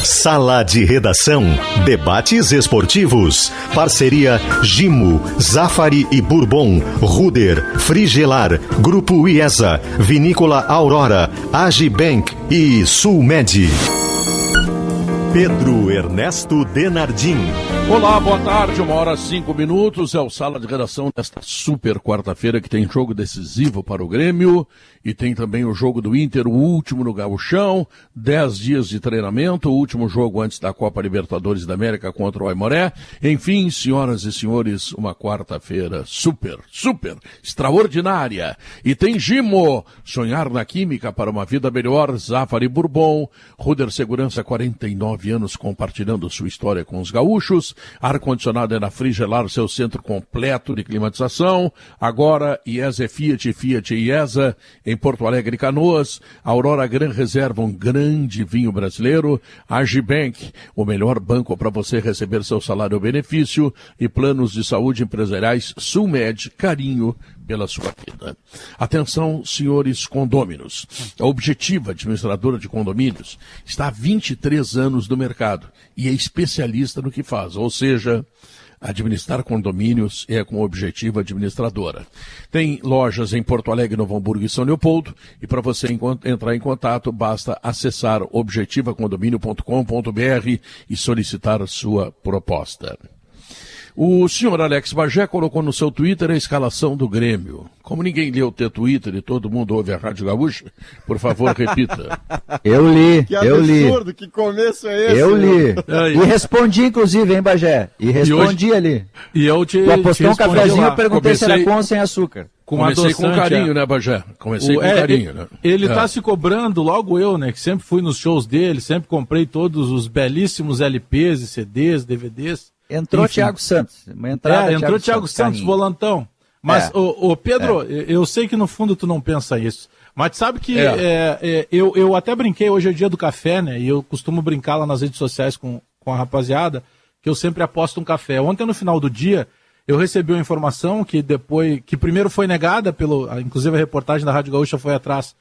Sala de Redação, debates esportivos, parceria Gimo, Zafari e Bourbon, Ruder, Frigelar, Grupo IESA, Vinícola Aurora, Agibank e Sulmed. Pedro Ernesto Denardim. Olá, boa tarde, 1h05, é o Sala de Redação desta super quarta-feira que tem jogo decisivo para o Grêmio e tem também o jogo do Inter, o último no Gauchão, 10 dias de treinamento, o último jogo antes da Copa Libertadores da América contra o Aimoré. Enfim, senhoras e senhores, uma quarta-feira super extraordinária. E tem Gimo, sonhar na química para uma vida melhor, Zafari Bourbon, Ruder Segurança, 49 anos compartilhando sua história com os gaúchos. Ar-condicionado é na Frigelar, seu centro completo de climatização. Agora, IESA é Fiat, Fiat e IESA, em Porto Alegre e Canoas. Aurora Gran Reserva, um grande vinho brasileiro. Agibank, o melhor banco para você receber seu salário ou benefício. E planos de saúde empresariais Sulmed, carinho pela sua vida. Atenção, senhores condôminos. A Objetiva, administradora de condomínios, está há 23 anos no mercado e é especialista no que faz, ou seja, administrar condomínios é com a Objetiva administradora. Tem lojas em Porto Alegre, Novo Hamburgo e São Leopoldo, e para você entrar em contato, basta acessar objetivacondomínio.com.br e solicitar a sua proposta. O senhor Alex Bagé colocou no seu Twitter a escalação do Grêmio. Como ninguém leu o teu Twitter e todo mundo ouve a Rádio Gaúcha, por favor, repita. Eu li. Que absurdo, que começo é esse? Eu li. E respondi, inclusive, hein, Bagé? E respondi ali. E eu te Tu apostou um cafezinho, eu perguntei se era com ou sem açúcar. Comecei com carinho, né, Bagé? Comecei com carinho, né? Ele tá se cobrando, logo eu, né, que sempre fui nos shows dele, sempre comprei todos os belíssimos LPs e CDs, DVDs. Entrou Thiago Santos. Entrou Thiago Santos, volantão. Mas, Pedro, eu sei que no fundo tu não pensa isso. Mas sabe que eu até brinquei, hoje é o dia do café, né? E eu costumo brincar lá nas redes sociais com a rapaziada, que eu sempre aposto um café. Ontem, no final do dia, eu recebi uma informação que primeiro foi negada inclusive a reportagem da Rádio Gaúcha foi atrás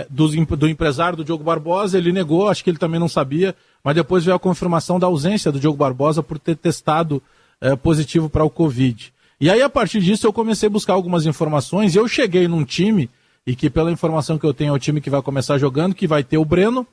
do empresário do Diogo Barbosa, ele negou, acho que ele também não sabia, mas depois veio a confirmação da ausência do Diogo Barbosa por ter testado positivo para o Covid. E aí, a partir disso, eu comecei a buscar algumas informações e eu cheguei num time, e que pela informação que eu tenho é o time que vai começar jogando, que vai ter o Breno,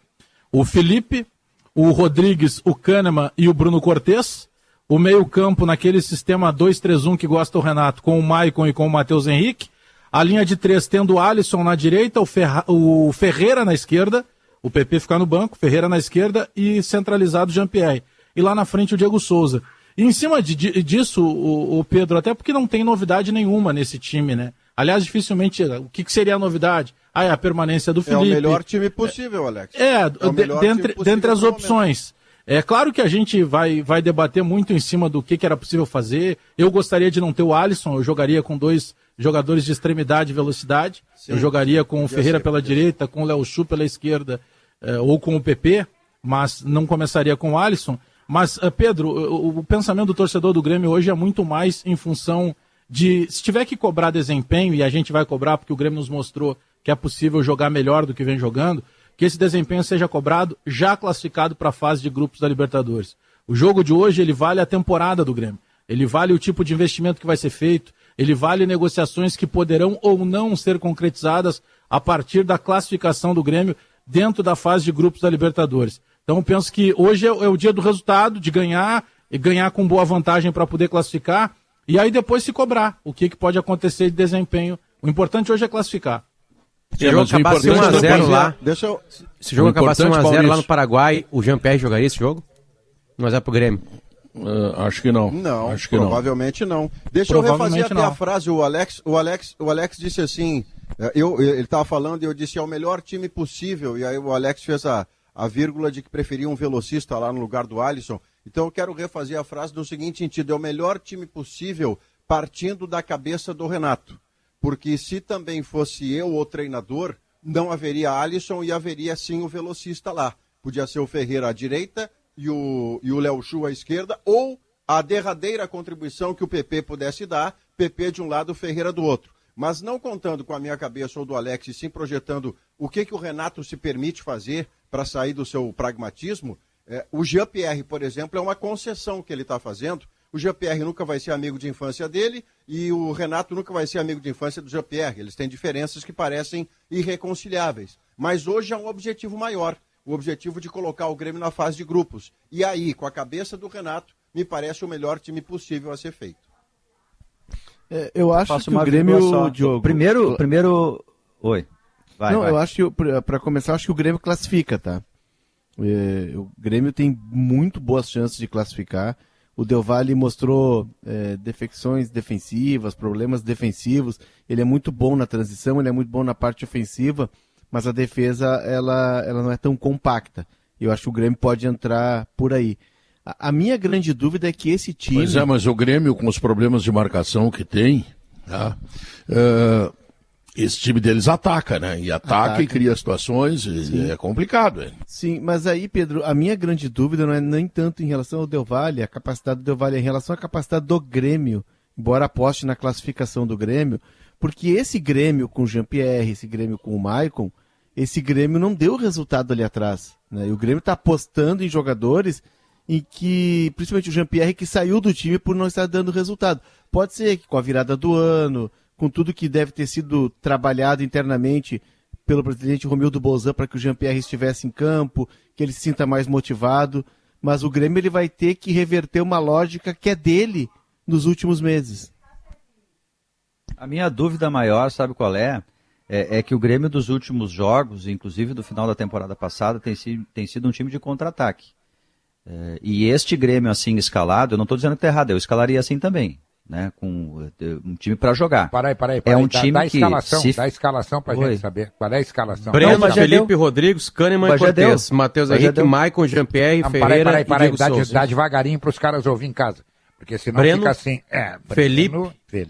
o Felipe, o Rodrigues, o Kahneman e o Bruno Cortez, o meio-campo naquele sistema 2-3-1 que gosta o Renato, com o Maicon e com o Matheus Henrique, a linha de 3 tendo o Alisson na direita, o Ferreira na esquerda, o PP ficar no banco, Ferreira na esquerda e centralizado o Jean-Pierre. E lá na frente o Diego Souza. E em cima disso, o Pedro, até porque não tem novidade nenhuma nesse time, né? Aliás, dificilmente, o que seria a novidade? É a permanência do Felipe. É o melhor time possível, Alex. Dentre as opções. É claro que a gente vai debater muito em cima do que era possível fazer. Eu gostaria de não ter o Alisson, eu jogaria com 2 jogadores de extremidade e velocidade. Sim. Eu jogaria com o Ferreira pela direita, com o Léo Chu pela esquerda, ou com o PP, mas não começaria com o Alisson. Mas, Pedro, o pensamento do torcedor do Grêmio hoje é muito mais em função de, se tiver que cobrar desempenho, e a gente vai cobrar porque o Grêmio nos mostrou que é possível jogar melhor do que vem jogando, que esse desempenho seja cobrado já classificado para a fase de grupos da Libertadores. O jogo de hoje, ele vale a temporada do Grêmio. Ele vale o tipo de investimento que vai ser feito, ele vale negociações que poderão ou não ser concretizadas a partir da classificação do Grêmio dentro da fase de grupos da Libertadores. Então, eu penso que hoje é o dia do resultado, de ganhar, e ganhar com boa vantagem para poder classificar, e aí depois se cobrar o que pode acontecer de desempenho. O importante hoje é classificar. Se o jogo acabasse 1x0 lá, se o jogo acabasse 1x0 lá no Paraguai, o Jean-Pierre jogaria esse jogo? 1x0 pro Grêmio. Acho que não. Não, acho que provavelmente não. Deixa eu refazer até a frase. O Alex disse assim, ele estava falando e eu disse, é o melhor time possível. E aí o Alex fez a vírgula de que preferia um velocista lá no lugar do Alisson. Então eu quero refazer a frase no seguinte sentido, é o melhor time possível partindo da cabeça do Renato. Porque se também fosse eu o treinador, não haveria Alisson e haveria sim o velocista lá. Podia ser o Ferreira à direita e o Léo Chu à esquerda, ou a derradeira contribuição que o PP pudesse dar, PP de um lado, Ferreira do outro. Mas não contando com a minha cabeça ou do Alex, e sim projetando o que o Renato se permite fazer para sair do seu pragmatismo, o Jean-Pierre, por exemplo, é uma concessão que ele está fazendo. O Jean-Pierre nunca vai ser amigo de infância dele e o Renato nunca vai ser amigo de infância do Jean-Pierre. Eles têm diferenças que parecem irreconciliáveis. Mas hoje é um objetivo maior, o objetivo de colocar o Grêmio na fase de grupos. E aí, com a cabeça do Renato, me parece o melhor time possível a ser feito. Eu acho que o Grêmio, Diogo... Primeiro... Oi. Vai. Eu acho que, para começar, eu acho que o Grêmio classifica, tá? O Grêmio tem muito boas chances de classificar. O Del Valle mostrou defecções defensivas, problemas defensivos. Ele é muito bom na transição, ele é muito bom na parte ofensiva, mas a defesa ela não é tão compacta. Eu acho que o Grêmio pode entrar por aí. A minha grande dúvida é que esse time... Pois é, mas o Grêmio, com os problemas de marcação que tem, tá? Esse time deles ataca, né? E ataca e cria situações, e é complicado. Sim, mas aí, Pedro, a minha grande dúvida não é nem tanto em relação ao Del Valle, a capacidade do Del Valle, é em relação à capacidade do Grêmio, embora aposte na classificação do Grêmio, porque esse Grêmio com o Jean-Pierre, esse Grêmio com o Maicon, esse Grêmio não deu resultado ali atrás, né? E o Grêmio está apostando em jogadores em que, principalmente o Jean-Pierre, que saiu do time por não estar dando resultado. Pode ser que com a virada do ano, com tudo que deve ter sido trabalhado internamente pelo presidente Romildo Bolzan para que o Jean-Pierre estivesse em campo, que ele se sinta mais motivado, mas o Grêmio ele vai ter que reverter uma lógica que é dele nos últimos meses. A minha dúvida maior, sabe qual é? É que o Grêmio dos últimos jogos, inclusive do final da temporada passada, tem sido um time de contra-ataque. E este Grêmio assim escalado, eu não estou dizendo que está errado, eu escalaria assim também. Né, com um time para jogar. Peraí. É um time dá que... Dá a escalação pra gente saber. Qual é a escalação? Breno, Felipe, Rodrigues, Kahneman e Cortez. Matheus Henrique, Maicon, Jean-Pierre, Ferreira e Diego Souza. Dá devagarinho pros caras ouvir em casa. Porque senão Breno, fica assim. Felipe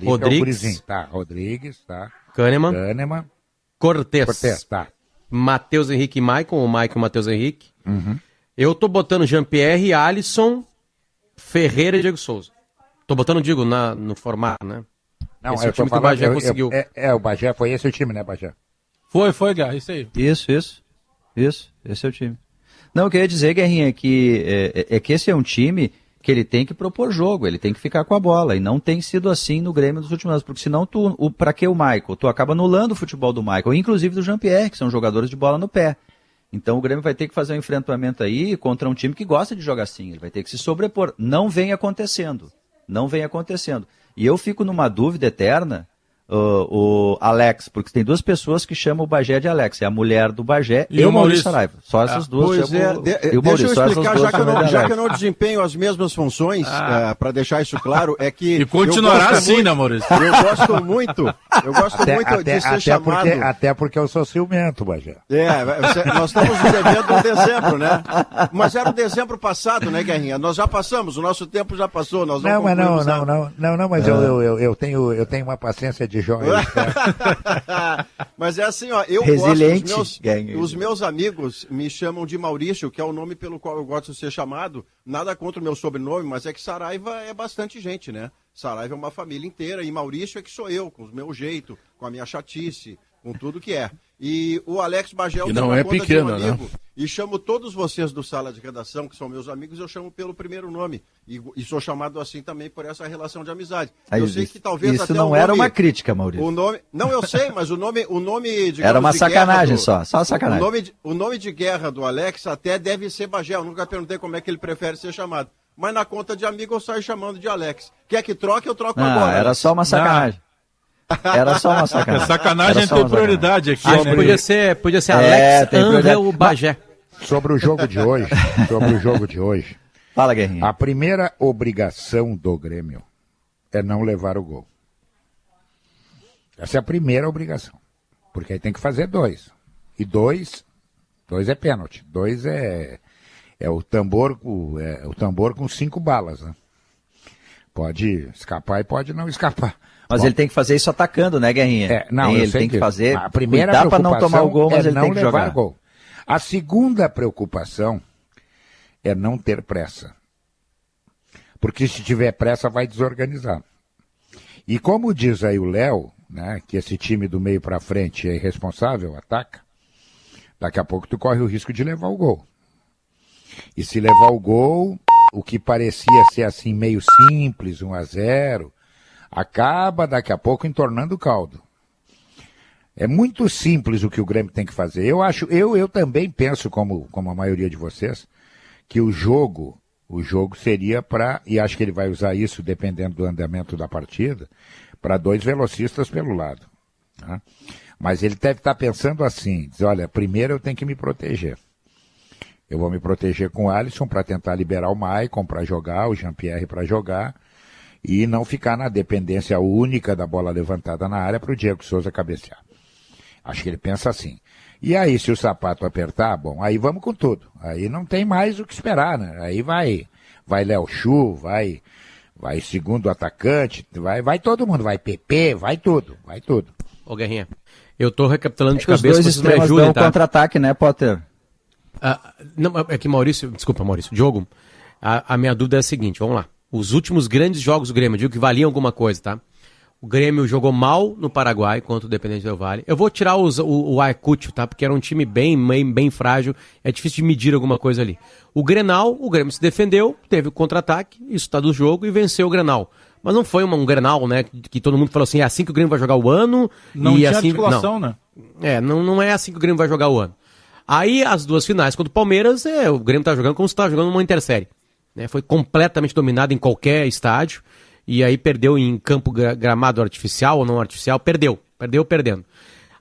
Rodrigues. Rodrigues, tá. Kahneman. Cortez, tá. Matheus Henrique e Maicon, ou Maicon e Matheus Henrique. Eu tô botando Jean-Pierre, Alisson, Ferreira e Diego Souza. Tô botando, digo, no formato, né? Não, esse é o time que o Bagé conseguiu. O Bagé, foi esse o time, né, Bagé? Foi, Guerra, isso aí. Isso, esse é o time. Não, eu queria dizer, Guerrinha, que esse é um time que ele tem que propor jogo, ele tem que ficar com a bola, e não tem sido assim no Grêmio nos últimos anos, porque senão pra que o Maicon? Tu acaba anulando o futebol do Maicon, inclusive do Jean-Pierre, que são jogadores de bola no pé. Então o Grêmio vai ter que fazer um enfrentamento aí contra um time que gosta de jogar assim, ele vai ter que se sobrepor. Não vem acontecendo. E eu fico numa dúvida eterna, o Alex, porque tem duas pessoas que chamam o Bagé de Alex, é a mulher do Bagé e o Maurício Saraiva. Só essas duas chamam e o Maurício. Deixa eu explicar, já que eu não desempenho as mesmas funções, para deixar isso claro, é que... E continuará assim, né, Maurício? Eu gosto muito de ser chamado... Até porque eu sou ciumento, Bagé. Nós estamos devendo em dezembro, né? Mas era o dezembro passado, né, Guerrinha? Nós já passamos, o nosso tempo já passou. Nós não, mas eu tenho uma paciência de joia. Mas é assim, ó, eu gosto, os meus amigos me chamam de Maurício, que é o nome pelo qual eu gosto de ser chamado. Nada contra o meu sobrenome, mas é que Saraiva é bastante gente, né? Saraiva é uma família inteira e Maurício é que sou eu, com o meu jeito, com a minha chatice, com tudo que é. E o Alex Bagé que não é pequeno, né? E chamo todos vocês do Sala de Redação, que são meus amigos, eu chamo pelo primeiro nome. E sou chamado assim também por essa relação de amizade. Eu sei que talvez isso até não era uma crítica, Maurício. O nome, não, eu sei, mas o nome digamos, era uma sacanagem só sacanagem. O nome de guerra do Alex até deve ser Bagé. Eu nunca perguntei como é que ele prefere ser chamado. Mas na conta de amigo eu saio chamando de Alex. Quer que troque, eu troco agora. Era só uma sacanagem. Era só uma sacanagem. Sacanagem tem prioridade aqui. Acho que podia ser Alex Angel Bagé. Sobre o jogo de hoje. Fala, Guerrinha. A primeira obrigação do Grêmio é não levar o gol. Essa é a primeira obrigação. Porque aí tem que fazer 2. E 2 é pênalti. 2 é o tambor com 5 balas, né? Pode escapar e pode não escapar. Mas ele tem que fazer isso atacando, né, Guerrinha? Ele tem que fazer. A primeira preocupação para não tomar o gol, mas ele tem que jogar. Gol. A segunda preocupação é não ter pressa. Porque se tiver pressa vai desorganizar. E como diz aí o Léo, né, que esse time do meio para frente é irresponsável, ataca, daqui a pouco tu corre o risco de levar o gol. E se levar o gol, o que parecia ser assim meio simples, 1-0, acaba daqui a pouco entornando o caldo. É muito simples o que o Grêmio tem que fazer. Eu também penso, como a maioria de vocês, que o jogo seria para, e acho que ele vai usar isso dependendo do andamento da partida, para 2 velocistas pelo lado. Né? Mas ele deve estar pensando assim, diz, olha, primeiro eu tenho que me proteger. Eu vou me proteger com o Alisson para tentar liberar o Maicon para jogar, o Jean-Pierre para jogar, e não ficar na dependência única da bola levantada na área para o Diego Souza cabecear. Acho que ele pensa assim. E aí, se o sapato apertar, bom, aí vamos com tudo. Aí não tem mais o que esperar, né? Aí vai Léo Chu, vai segundo atacante, vai todo mundo, vai PP, vai tudo. Ô, Guerrinha, eu tô recapitulando de cabeça, os dois vocês me extremos ajudem, dão tá? contra-ataque, né, Potter? Não, é que Maurício, Diogo, a minha dúvida é a seguinte, vamos lá. Os últimos grandes jogos do Grêmio, eu digo que valiam alguma coisa, tá? O Grêmio jogou mal no Paraguai contra o Independente Del Valle. Eu vou tirar o Ayacucho, tá? Porque era um time bem frágil. É difícil de medir alguma coisa ali. O Grenal, o Grêmio se defendeu, teve o contra-ataque, isso tá do jogo, e venceu o Grenal. Mas não foi um Grenal, né? Que todo mundo falou assim, é assim que o Grêmio vai jogar o ano. Não e tinha assim, articulação, não. né? Não é assim que o Grêmio vai jogar o ano. Aí as 2 finais contra o Palmeiras, o Grêmio tá jogando como se estava jogando uma intersérie. Né? Foi completamente dominado em qualquer estádio. E aí perdeu em campo gramado artificial ou não artificial, perdendo.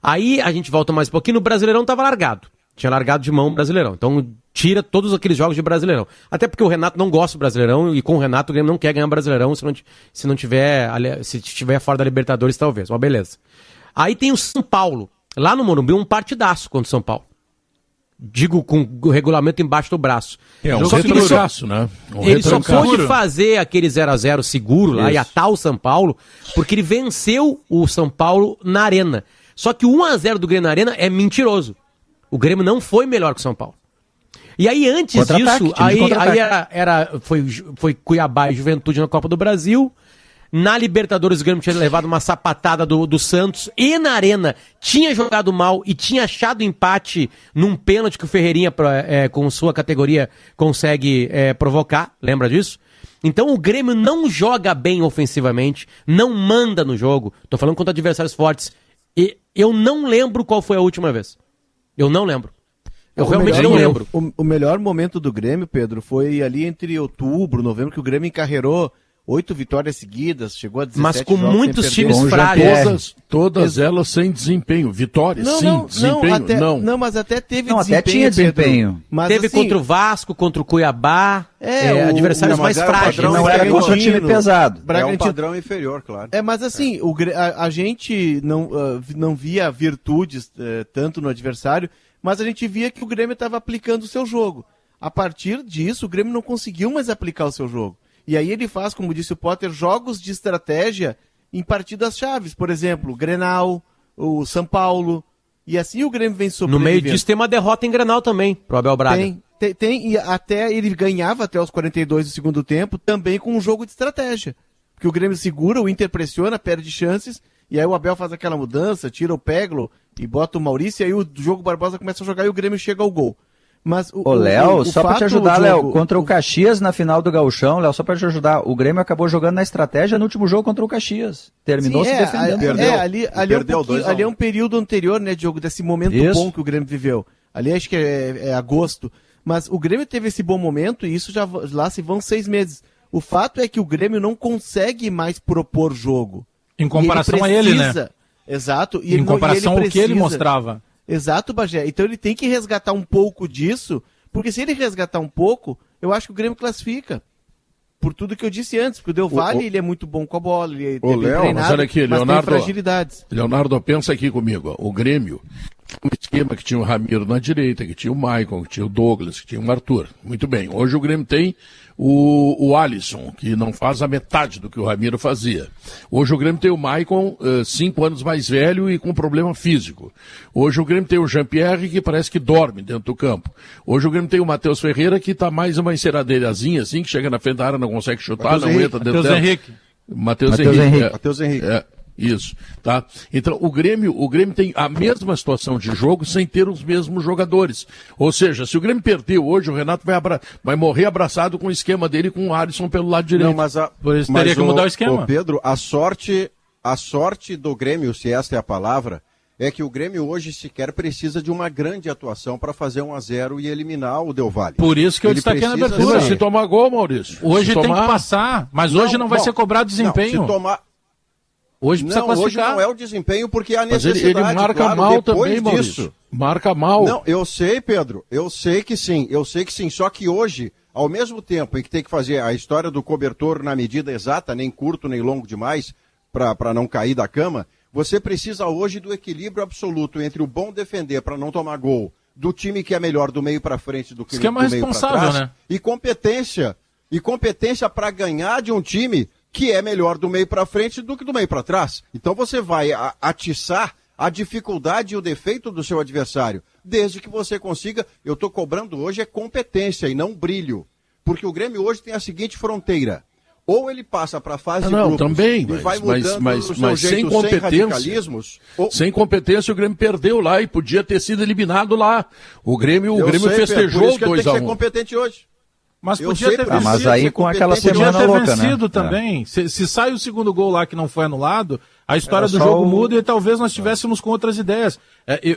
Aí a gente volta mais um pouquinho, no Brasileirão tava largado. Tinha largado de mão o Brasileirão. Então tira todos aqueles jogos de Brasileirão. Até porque o Renato não gosta do Brasileirão e com o Renato o Grêmio não quer ganhar Brasileirão se estiver fora da Libertadores talvez, mas beleza. Aí tem o São Paulo, lá no Morumbi, um partidaço contra o São Paulo. Digo com o regulamento embaixo do braço. Um retrocesso, né? Ele só pôde fazer aquele 0-0 seguro lá e atar o São Paulo, porque ele venceu o São Paulo na Arena. Só que o 1-0 do Grêmio na Arena é mentiroso. O Grêmio não foi melhor que o São Paulo. E aí antes disso, foi Cuiabá e Juventude na Copa do Brasil. Na Libertadores o Grêmio tinha levado uma sapatada do Santos e na Arena tinha jogado mal e tinha achado empate num pênalti que o Ferreirinha com sua categoria consegue provocar, lembra disso? Então o Grêmio não joga bem ofensivamente, não manda no jogo, tô falando contra adversários fortes, e eu não lembro qual foi a última vez, eu não lembro. Eu realmente não lembro. O melhor momento do Grêmio, Pedro, foi ali entre outubro, novembro, que o Grêmio encarreirou 8 vitórias seguidas, chegou a 17 mas com jogos muitos times frágeis. Todas elas sem desempenho. Vitórias, desempenho, não, mas até teve desempenho. Até tinha desempenho. Mas, teve assim, contra o Vasco, contra o Cuiabá, adversários mais frágeis. Não era contra o time pesado. É um padrão inferior, claro. Mas assim, a gente não via virtudes tanto no adversário, mas a gente via que o Grêmio estava aplicando o seu jogo. A partir disso, o Grêmio não conseguiu mais aplicar o seu jogo. E aí ele faz, como disse o Potter, jogos de estratégia em partidas chaves. Por exemplo, o Grenal, o São Paulo. E assim o Grêmio vem sobrevivendo. No meio disso tem uma derrota em Grenal também, pro Abel Braga. Tem, e até ele ganhava até os 42 do segundo tempo, também com um jogo de estratégia. Porque o Grêmio segura, o Inter pressiona, perde chances, e aí o Abel faz aquela mudança, tira o Peglo e bota o Maurício, e aí o Diogo Barbosa começa a jogar e o Grêmio chega ao gol. Mas Léo, só pra te ajudar, Léo, contra o Caxias na final do Gauchão, Léo, só pra te ajudar, o Grêmio acabou jogando na estratégia no último jogo contra o Caxias. Terminou se defendendo. Ali é um período anterior, né, Diogo, desse momento bom que o Grêmio viveu. Ali acho que é agosto. Mas o Grêmio teve esse bom momento e isso já lá se vão 6 meses. O fato é que o Grêmio não consegue mais propor jogo. Em comparação a ele, né? Exato. Em comparação ao que ele mostrava. Exato, Bagé. Então ele tem que resgatar um pouco disso, porque se ele resgatar um pouco, eu acho que o Grêmio classifica. Por tudo que eu disse antes, porque o Del Valle ele é muito bom com a bola, ele é bem treinado, mas olha aqui, mas tem fragilidades. Leonardo, pensa aqui comigo. O Grêmio, um esquema que tinha o Ramiro na direita, que tinha o Maicon, que tinha o Douglas, que tinha o Arthur. Muito bem. Hoje o Grêmio tem o Alisson, que não faz a metade do que o Ramiro fazia. Hoje o Grêmio tem o Maicon, 5 anos mais velho e com problema físico. Hoje o Grêmio tem o Jean-Pierre, que parece que dorme dentro do campo. Hoje o Grêmio tem o Matheus Ferreira, que está mais uma enceradeirazinha, assim, que chega na frente da área, não consegue chutar, Mateus não Henrique. Entra dentro dela. Matheus Henrique. Matheus Henrique. Isso, tá? Então, o Grêmio tem a mesma situação de jogo sem ter os mesmos jogadores. Ou seja, se o Grêmio perdeu hoje, o Renato vai morrer abraçado com o esquema dele com o Alisson pelo lado direito. Não, por isso teria que mudar o esquema. Pedro, a sorte do Grêmio, se esta é a palavra, é que o Grêmio hoje sequer precisa de uma grande atuação para fazer 1-0 e eliminar o Del Valle. Por isso que eu destaquei na abertura. Se tomar gol, Maurício. Hoje tem que passar, mas hoje não vai ser cobrado desempenho. Hoje precisa classificar. Hoje não é o desempenho porque há necessidade. Ele marca mal também, Maurício. Marca mal. Não, eu sei, Pedro. Eu sei que sim. Só que hoje, ao mesmo tempo em que tem que fazer a história do cobertor na medida exata, nem curto nem longo demais, para não cair da cama, você precisa hoje do equilíbrio absoluto entre o bom defender para não tomar gol, do time que é melhor do meio para frente do que do meio para trás, né? E competência para ganhar de um time que é melhor do meio para frente do que do meio para trás. Então você vai atiçar a dificuldade e o defeito do seu adversário, desde que você consiga, eu estou cobrando hoje é competência e não brilho, porque o Grêmio hoje tem a seguinte fronteira: ou ele passa para a fase de grupos também, e vai mudando mas jeito, sem competência, sem competência o Grêmio perdeu lá e podia ter sido eliminado lá. O Grêmio festejou 2-1. Tem que ser competente hoje. Mas podia ter vencido. Mas aí com aquela semana louca, né? Vencido também. Se sai o segundo gol lá que não foi anulado, a história do jogo muda e talvez nós estivéssemos com outras ideias.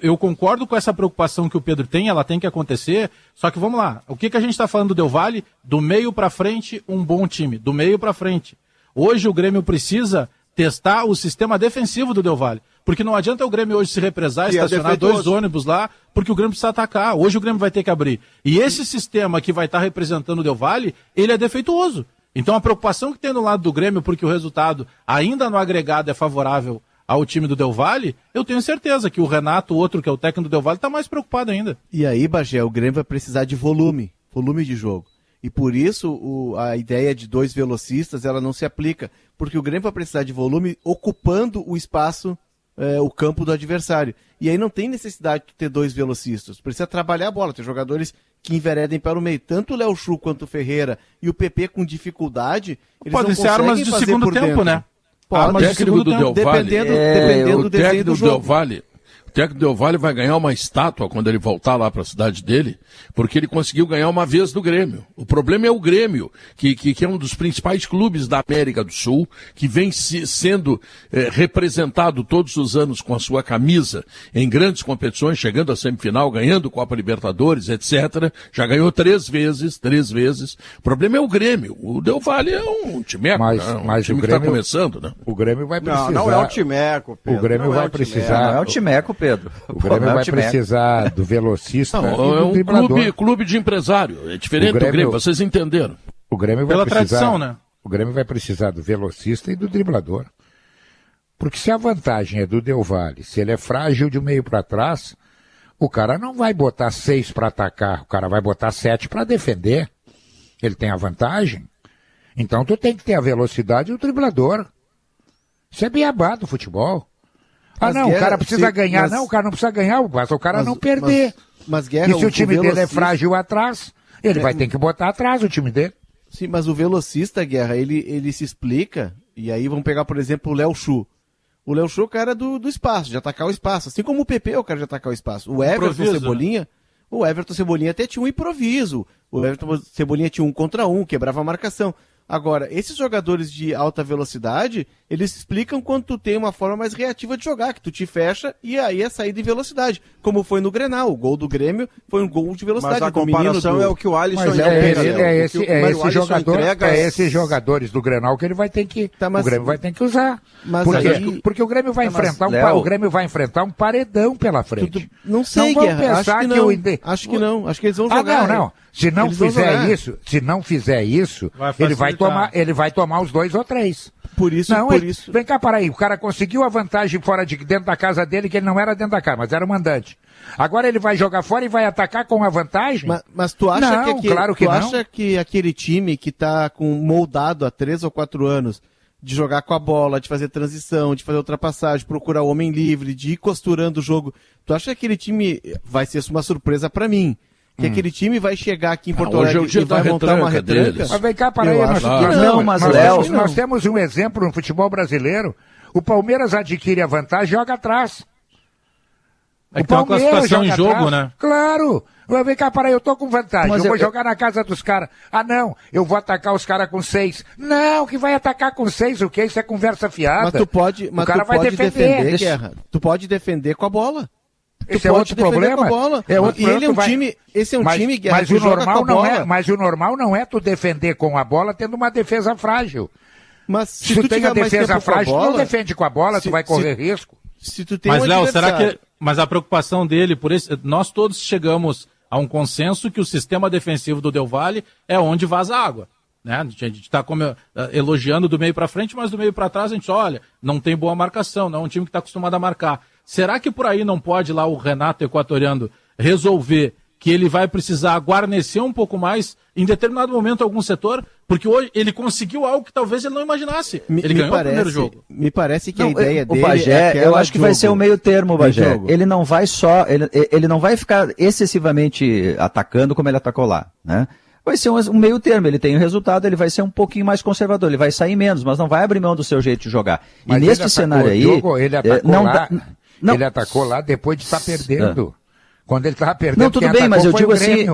Eu concordo com essa preocupação que o Pedro tem, ela tem que acontecer, só que vamos lá. O que a gente está falando do Del Valle? Do meio para frente, um bom time. Do meio para frente. Hoje o Grêmio precisa testar o sistema defensivo do Del Valle. Porque não adianta o Grêmio hoje se represar e estacionar 2 ônibus lá, porque o Grêmio precisa atacar. Hoje o Grêmio vai ter que abrir. E esse sistema que vai estar representando o Del Valle, ele é defeituoso. Então a preocupação que tem no lado do Grêmio, porque o resultado ainda no agregado é favorável ao time do Del Valle, eu tenho certeza que o Renato, o outro que é o técnico do Del Valle, está mais preocupado ainda. E aí, Bagé, o Grêmio vai precisar de volume de jogo. E por isso a ideia de 2 velocistas ela não se aplica, porque o Grêmio vai precisar de volume ocupando o espaço, o campo do adversário. E aí não tem necessidade de ter 2 velocistas, precisa trabalhar a bola, ter jogadores que enveredem para o meio. Tanto o Léo Chu quanto o Ferreira e o PP com dificuldade, eles podem ser armas de segundo tempo, dentro, né? O técnico do Del Valle, dependendo do desenho do jogo. O técnico do Del Valle vai ganhar uma estátua quando ele voltar lá para a cidade dele, porque ele conseguiu ganhar uma vez do Grêmio. O problema é o Grêmio, que é um dos principais clubes da América do Sul, que vem sendo representado todos os anos com a sua camisa em grandes competições, chegando à semifinal, ganhando Copa Libertadores, etc. Já ganhou 3 vezes. O problema é o Grêmio. O Del Valle é um timeco, mas time o Grêmio, que está começando, né? O Grêmio vai precisar... Não é o timeco, Pedro. O Grêmio vai precisar... Não é o timeco, Pedro. O Grêmio vai precisar do velocista e do driblador. É um clube de empresário. É diferente do Grêmio, vocês entenderam. O Grêmio vai Pela precisar, tradição, né? O Grêmio vai precisar do velocista e do driblador. Porque se a vantagem é do Del Valle, se ele é frágil de meio para trás, o cara não vai botar 6 para atacar, o cara vai botar 7 para defender. Ele tem a vantagem. Então tu tem que ter a velocidade e o driblador. Isso é beabá do futebol. O cara precisa ganhar. Não, o cara não precisa ganhar, basta o cara não perder. Mas Guerra, e se o time dele é frágil atrás, ele vai ter que botar atrás o time dele. Sim, mas o velocista, Guerra, ele se explica, e aí vamos pegar, por exemplo, o Léo Chu. O Léo Chu é o cara do espaço, de atacar o espaço. Assim como o PP é o cara de atacar o espaço. O Everton Cebolinha até tinha um improviso. O Everton Cebolinha tinha 1 contra 1, quebrava a marcação. Agora, esses jogadores de alta velocidade, eles explicam quando tu tem uma forma mais reativa de jogar, que tu te fecha e aí é saída em velocidade. Como foi no Grenal, o gol do Grêmio foi um gol de velocidade. Mas a comparação é o que o Alisson esses jogadores do Grenal que ele vai ter que... o Grêmio vai ter que usar. Porque o Grêmio vai enfrentar um paredão pela frente. Não sei, Guerra, acho que não. Acho que eles vão jogar. Não. Se não fizer isso, ele vai tomar os 2 ou 3. Por isso. Vem cá, para aí. O cara conseguiu a vantagem dentro da casa dele, que ele não era dentro da casa, mas era o mandante. Agora ele vai jogar fora e vai atacar com a vantagem? Mas tu acha acha que aquele time que está moldado há 3 ou 4 anos de jogar com a bola, de fazer transição, de fazer ultrapassagem, procurar o homem livre, de ir costurando o jogo, tu acha que aquele time vai ser uma surpresa para mim? Que aquele time vai chegar aqui em Porto Alegre e vai montar uma retranca? Mas vem cá, para aí. Nós temos um exemplo no futebol brasileiro. O Palmeiras adquire a vantagem e joga atrás. É que tem uma classificação em jogo, né? Claro! Vem cá, eu tô com vantagem, mas eu vou jogar na casa dos caras. Ah, não, eu vou atacar os caras com 6. Não, que vai atacar com 6 o quê? Isso é conversa fiada. Mas tu pode, o cara vai defender. Guerra. Tu pode defender com a bola. Esse é outro problema. É outro problema. Esse é um time, Guerra, mas o normal não é. Mas o normal não é tu defender com a bola tendo uma defesa frágil. Mas se tu tem a defesa frágil, tu não defende com a bola, tu vai correr risco. Se tu tem mas, Léo, será que... Mas a preocupação dele, por esse... nós todos chegamos a um consenso que o sistema defensivo do Del Valle é onde vaza água. Né? A gente está elogiando do meio para frente, mas do meio para trás a gente olha, não tem boa marcação, não é um time que está acostumado a marcar. Será que por aí não pode lá o Renato equatoriano resolver que ele vai precisar guarnecer um pouco mais em determinado momento algum setor? Porque hoje ele conseguiu algo que talvez ele não imaginasse. Ele ganhou o primeiro jogo. Me parece que a ideia dele Bagé, eu acho que vai ser o meio termo, Bagé. Ele não vai ele não vai ficar excessivamente atacando como ele atacou lá, né? Vai ser um meio termo, ele tem o resultado, ele vai ser um pouquinho mais conservador, ele vai sair menos, mas não vai abrir mão do seu jeito de jogar. Mas e neste cenário aí... Ele atacou lá depois de estar perdendo. Quando ele estava perdendo, não, tudo bem, mas eu digo assim,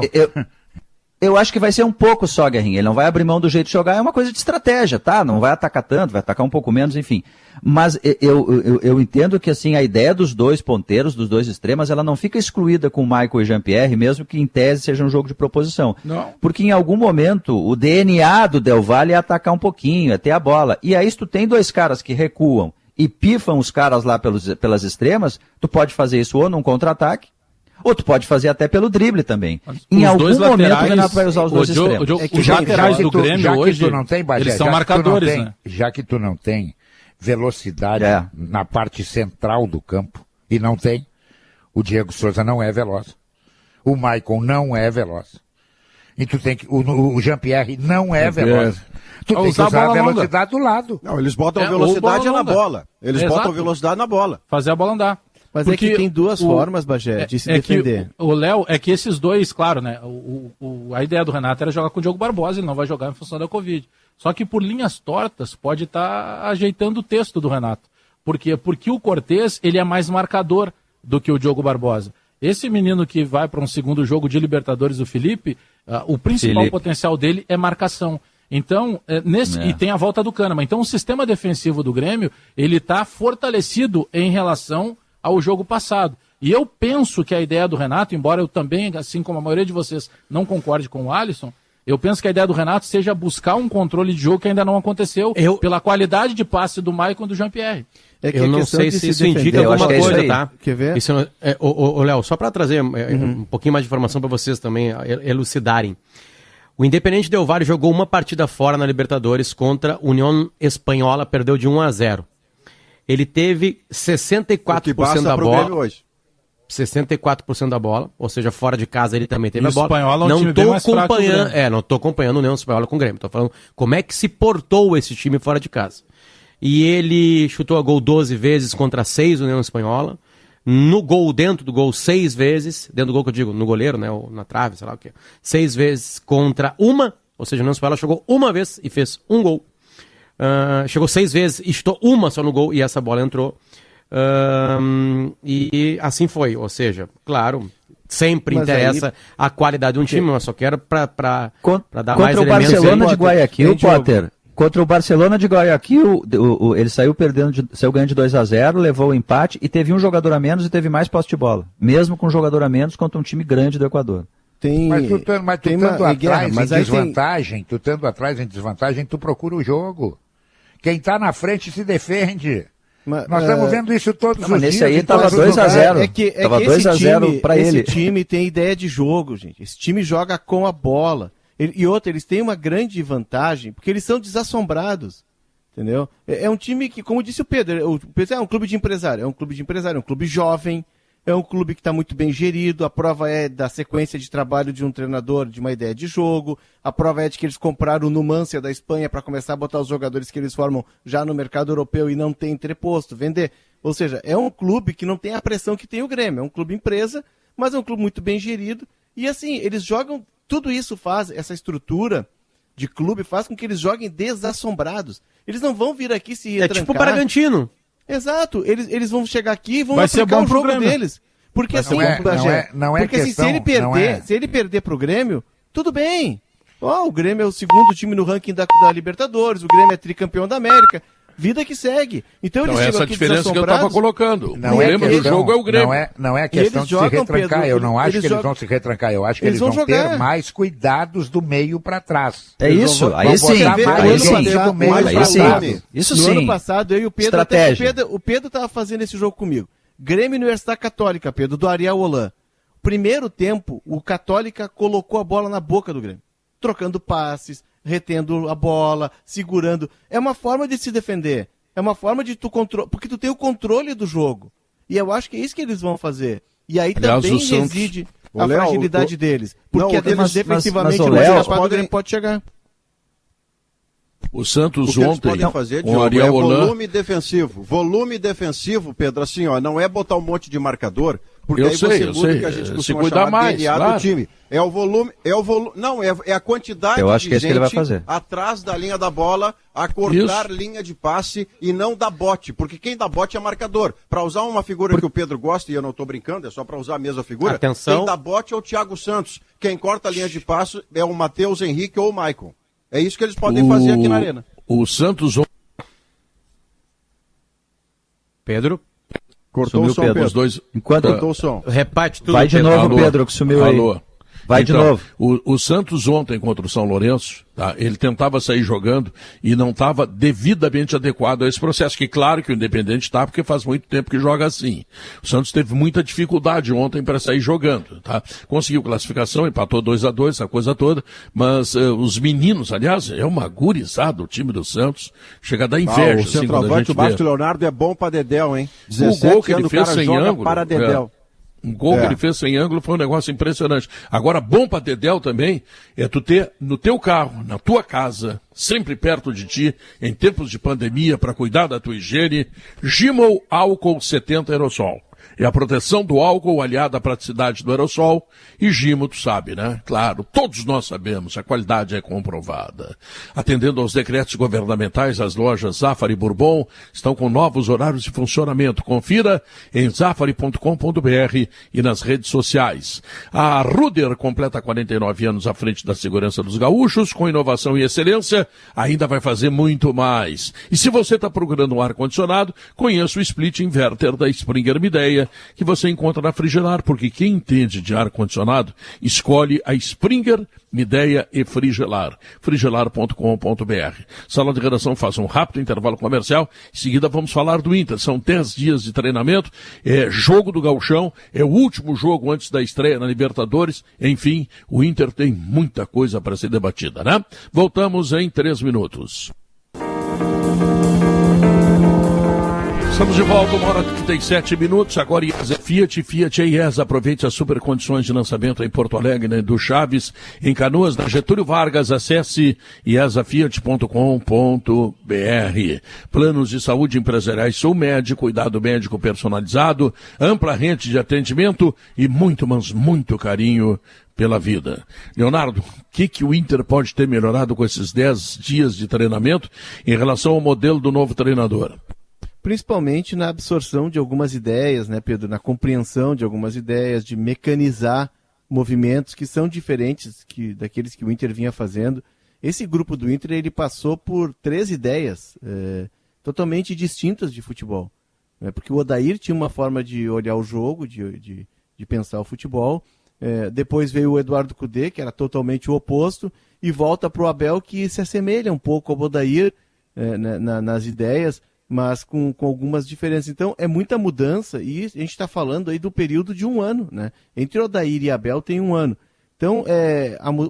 eu acho que vai ser um pouco só, Guerrinha. Ele não vai abrir mão do jeito de jogar, é uma coisa de estratégia, tá? Não vai atacar tanto, vai atacar um pouco menos, enfim. Mas eu entendo que, assim, a ideia dos dois ponteiros, dos dois extremos, ela não fica excluída com o Michael e Jean-Pierre, mesmo que em tese seja um jogo de proposição. Não. Porque em algum momento o DNA do Del Valle é atacar um pouquinho, é ter a bola. E aí, se tu tem dois caras que recuam e pifam os caras lá pelas extremas, tu pode fazer isso ou num contra-ataque, ou tu pode fazer até pelo drible também. Em algum momento o Renato vai usar os dois extremos. Os laterais do Grêmio hoje, eles são marcadores, né? Já que tu não tem velocidade na parte central do campo, e não tem, o Diego Souza não é veloz. O Maicon não é veloz. E tu tem que, o Jean-Pierre não é veloz. Tu tem que usar a velocidade do lado. Não, eles botam velocidade na bola. Eles botam velocidade na bola. Fazer a bola andar. Mas porque é que tem duas formas, Bagé, de se defender. O Léo, é que esses dois, claro, né? A ideia do Renato era jogar com o Diogo Barbosa, ele não vai jogar em função da Covid. Só que por linhas tortas pode estar ajeitando o texto do Renato. Por quê? Porque o Cortez, ele é mais marcador do que o Diogo Barbosa. Esse menino que vai para um segundo jogo de Libertadores, o Felipe, o principal potencial dele é marcação. Então, e tem a volta do Kahneman. Então, o sistema defensivo do Grêmio, ele está fortalecido em relação ao jogo passado. E eu penso que a ideia do Renato, embora eu também, assim como a maioria de vocês, não concorde com o Alisson, eu penso que a ideia do Renato seja buscar um controle de jogo que ainda não aconteceu pela qualidade de passe do Maicon e do Jean-Pierre. Eu não sei se isso indica alguma coisa, tá? Quer ver? Léo, só para trazer um pouquinho mais de informação para vocês também elucidarem. O Independente Del Valle jogou uma partida fora na Libertadores contra a União Espanhola, perdeu de 1-0. Ele teve 64% da bola. Hoje. 64% da bola, ou seja, fora de casa ele também teve a bola. Espanhola é um time bem mais fraco que o Grêmio. Não estou acompanhando o União Espanhola com o Grêmio. Estou falando como é que se portou esse time fora de casa. E ele chutou a gol 12 vezes contra 6 União Espanhola. No gol, dentro do gol, 6 vezes. Dentro do gol que eu digo, no goleiro, né? Ou na trave, sei lá o quê. 6 vezes contra uma. Ou seja, a União Espanhola jogou uma vez e fez um gol. Chegou 6 vezes e chutou uma só no gol e essa bola entrou. E assim foi, ou seja, claro, sempre interessa a qualidade de um time, mas só quero para dar mais elementos. Contra o Barcelona de Guayaquil, Potter, contra o Barcelona de Guayaquil, ele saiu ganhando de 2-0, levou o empate e teve um jogador a menos e teve mais posse de bola, mesmo com um jogador a menos contra um time grande do Equador. Mas tu estando atrás em desvantagem, tu procura o jogo. Quem está na frente se defende. Nós estamos vendo isso todos os dias. Nesse aí estava 2-0. Estava 2-0 para ele. Esse time tem ideia de jogo, gente. Esse time joga com a bola. E outra, eles têm uma grande vantagem, porque eles são desassombrados. Entendeu? É um time que, como disse o Pedro, é um clube de empresário. É um clube jovem. É um clube que está muito bem gerido, a prova é da sequência de trabalho de um treinador, de uma ideia de jogo, a prova é de que eles compraram o Numancia da Espanha para começar a botar os jogadores que eles formam já no mercado europeu e não tem entreposto, vender. Ou seja, é um clube que não tem a pressão que tem o Grêmio, é um clube empresa, mas é um clube muito bem gerido, e assim, eles jogam, tudo isso faz, essa estrutura de clube faz com que eles joguem desassombrados. Eles não vão vir aqui se retrancar. É tipo o Bragantino. Exato, eles vão chegar aqui e vão aplicar o jogo deles. Porque assim, se ele perder pro Grêmio, tudo bem. O Grêmio é o segundo time no ranking da Libertadores, o Grêmio é tricampeão da América. Vida que segue. Então eles essa diferença que eu estava colocando. O problema do jogo é o Grêmio. Não é questão de se retrancar. Eu não acho que eles vão se retrancar. Eu acho que eles vão ter mais cuidados do meio para trás. É isso. Aí sim. Isso sim. No ano passado, eu e o Pedro... O Pedro estava fazendo esse jogo comigo. Grêmio Universidade Católica, Pedro, do Ariel Holan. Primeiro tempo, o Católica colocou a bola na boca do Grêmio. Trocando passes, retendo a bola, segurando. É uma forma de se defender. É uma forma de tu controlar. Porque tu tem o controle do jogo. E eu acho que é isso que eles vão fazer. E aí também reside a fragilidade deles. Porque defensivamente o mais capaz do pode chegar. O Santos o que ontem podem fazer, Diogo, é volume defensivo. Volume defensivo, Pedro, assim, não é botar um monte de marcador, porque aí você muda o que a gente costuma chamar de DNA do time. É o volume, não, é a quantidade de gente atrás da linha da bola a cortar linha de passe e não dar bote, porque quem dá bote é marcador. Para usar uma figura que o Pedro gosta, e eu não estou brincando, é só para usar a mesma figura, quem dá bote é o Thiago Santos, quem corta a linha de passe é o Matheus Henrique ou o Maicon. É isso que eles podem fazer aqui na Arena. O Santos... Pedro? Cortou o som, Pedro. Os dois... Cortou o som. Repete tudo. Vai de novo, Pedro, que sumiu aí. Vai de novo. O Santos ontem contra o São Lourenço, tá? Ele tentava sair jogando e não estava devidamente adequado a esse processo, que claro que o Independente está, porque faz muito tempo que joga assim. O Santos teve muita dificuldade ontem para sair jogando, tá? Conseguiu classificação, empatou 2-2, essa coisa toda, mas os meninos, aliás, é uma gurizada o time do Santos, chega a dar inveja. O centroavante, o Bárcio Leonardo é bom para Dedéu, hein? 17 o gol que ele fez sem ângulo, para Dedéu. Um gol que ele fez sem ângulo foi um negócio impressionante. Agora, bom para Dedéu também é tu ter no teu carro, na tua casa, sempre perto de ti, em tempos de pandemia, para cuidar da tua higiene, Gimol Álcool 70 Aerosol. É a proteção do álcool aliada à praticidade do aerossol. E Gimo, tu sabe, né? Claro, todos nós sabemos, a qualidade é comprovada. Atendendo aos decretos governamentais, as lojas Zafari e Bourbon estão com novos horários de funcionamento. Confira em zafari.com.br e nas redes sociais. A Ruder completa 49 anos à frente da segurança dos gaúchos, com inovação e excelência, ainda vai fazer muito mais. E se você está procurando um ar-condicionado, conheça o Split Inverter da Springer Midea, que você encontra na Frigelar, porque quem entende de ar-condicionado, escolhe a Springer, Midea e Frigelar. Frigelar.com.br. Sala de redação, faça um rápido intervalo comercial. Em seguida vamos falar do Inter. São 10 dias de treinamento, é jogo do Gauchão, é o último jogo antes da estreia na Libertadores. Enfim, o Inter tem muita coisa para ser debatida, né? Voltamos em 3 minutos. Estamos de volta, 1h37, agora IESA Fiat e IESA. Aproveite as super condições de lançamento em Porto Alegre, né, do Chaves, em Canoas, na Getúlio Vargas. Acesse iesafiat.com.br. Planos de saúde empresariais, sou médico, cuidado médico personalizado, ampla rede de atendimento e muito, mas muito carinho pela vida. Leonardo, o que o Inter pode ter melhorado com esses 10 dias de treinamento em relação ao modelo do novo treinador? Principalmente na absorção de algumas ideias, né, Pedro? Na compreensão de algumas ideias, de mecanizar movimentos que são diferentes daqueles que o Inter vinha fazendo. Esse grupo do Inter, ele passou por 3 ideias totalmente distintas de futebol. Né? Porque o Odair tinha uma forma de olhar o jogo, de pensar o futebol. Depois veio o Eduardo Cudê, que era totalmente o oposto, e volta para o Abel, que se assemelha um pouco ao Odair nas ideias, mas com algumas diferenças. Então, é muita mudança, e a gente está falando aí do período de 1 ano, né? Entre Odair e Abel tem 1 ano. Então,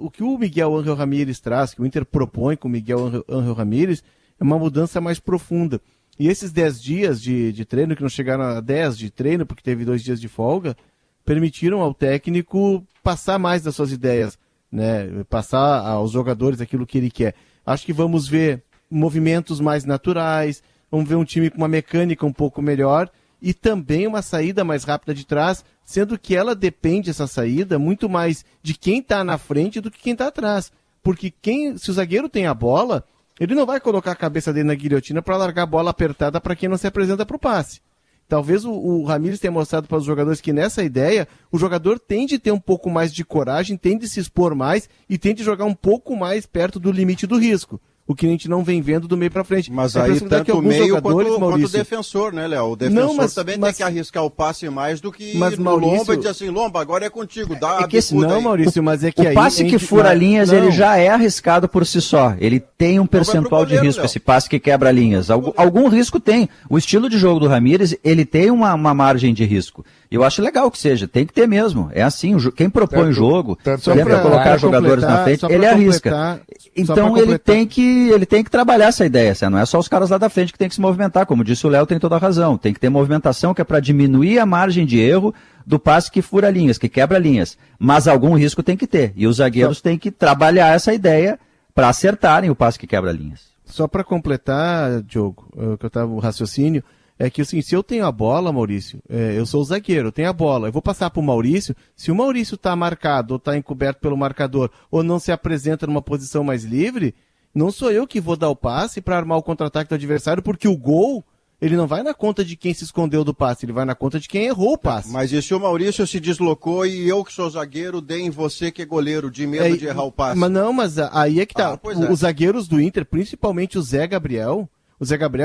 o que o Miguel Ángel Ramírez traz, que o Inter propõe com o Miguel Ángel Ramírez, é uma mudança mais profunda. E esses 10 dias de treino, que não chegaram a 10 de treino, porque teve 2 dias de folga, permitiram ao técnico passar mais das suas ideias, né? Passar aos jogadores aquilo que ele quer. Acho que vamos ver movimentos mais naturais, vamos ver um time com uma mecânica um pouco melhor e também uma saída mais rápida de trás, sendo que ela depende, essa saída, muito mais de quem está na frente do que quem está atrás. Porque se o zagueiro tem a bola, Ele não vai colocar a cabeça dele na guilhotina para largar a bola apertada para quem não se apresenta para o passe. Talvez o Ramires tenha mostrado para os jogadores que nessa ideia, o jogador tende a ter um pouco mais de coragem, tende a se expor mais e tende a jogar um pouco mais perto do limite do risco. O que a gente não vem vendo do meio para frente. Mas aí tanto o meio quanto o defensor, né, Léo? O defensor também tem que arriscar o passe mais do que no Lomba e dizer assim, Lomba, agora é contigo, dá a bicuda aí. Não, Maurício, mas é que o passe que fura linhas, ele já é arriscado por si só. Ele tem um percentual de risco, esse passe que quebra linhas. Algum risco tem. O estilo de jogo do Ramires, ele tem uma margem de risco. Eu acho legal que seja, tem que ter mesmo. É assim, quem propõe o jogo, tenta colocar jogadores na frente, ele arrisca. Então ele tem que trabalhar essa ideia, não é só os caras lá da frente que tem que se movimentar, como disse o Léo, tem toda a razão. Tem que ter movimentação que é para diminuir a margem de erro do passe que fura linhas, que quebra linhas. Mas algum risco tem que ter. E os zagueiros têm que trabalhar essa ideia para acertarem o passe que quebra linhas. Só para completar, Diogo, que eu estava o raciocínio, é que assim, se eu tenho a bola, Maurício, eu sou o zagueiro, eu tenho a bola, eu vou passar para o Maurício, se o Maurício está marcado ou está encoberto pelo marcador ou não se apresenta numa posição mais livre, não sou eu que vou dar o passe para armar o contra-ataque do adversário, porque o gol, ele não vai na conta de quem se escondeu do passe, ele vai na conta de quem errou o passe. Mas e se o Maurício se deslocou e eu que sou zagueiro, dei em você que é goleiro, de medo de errar o passe? Mas aí é que tá, os zagueiros do Inter, principalmente o Zé Gabriel,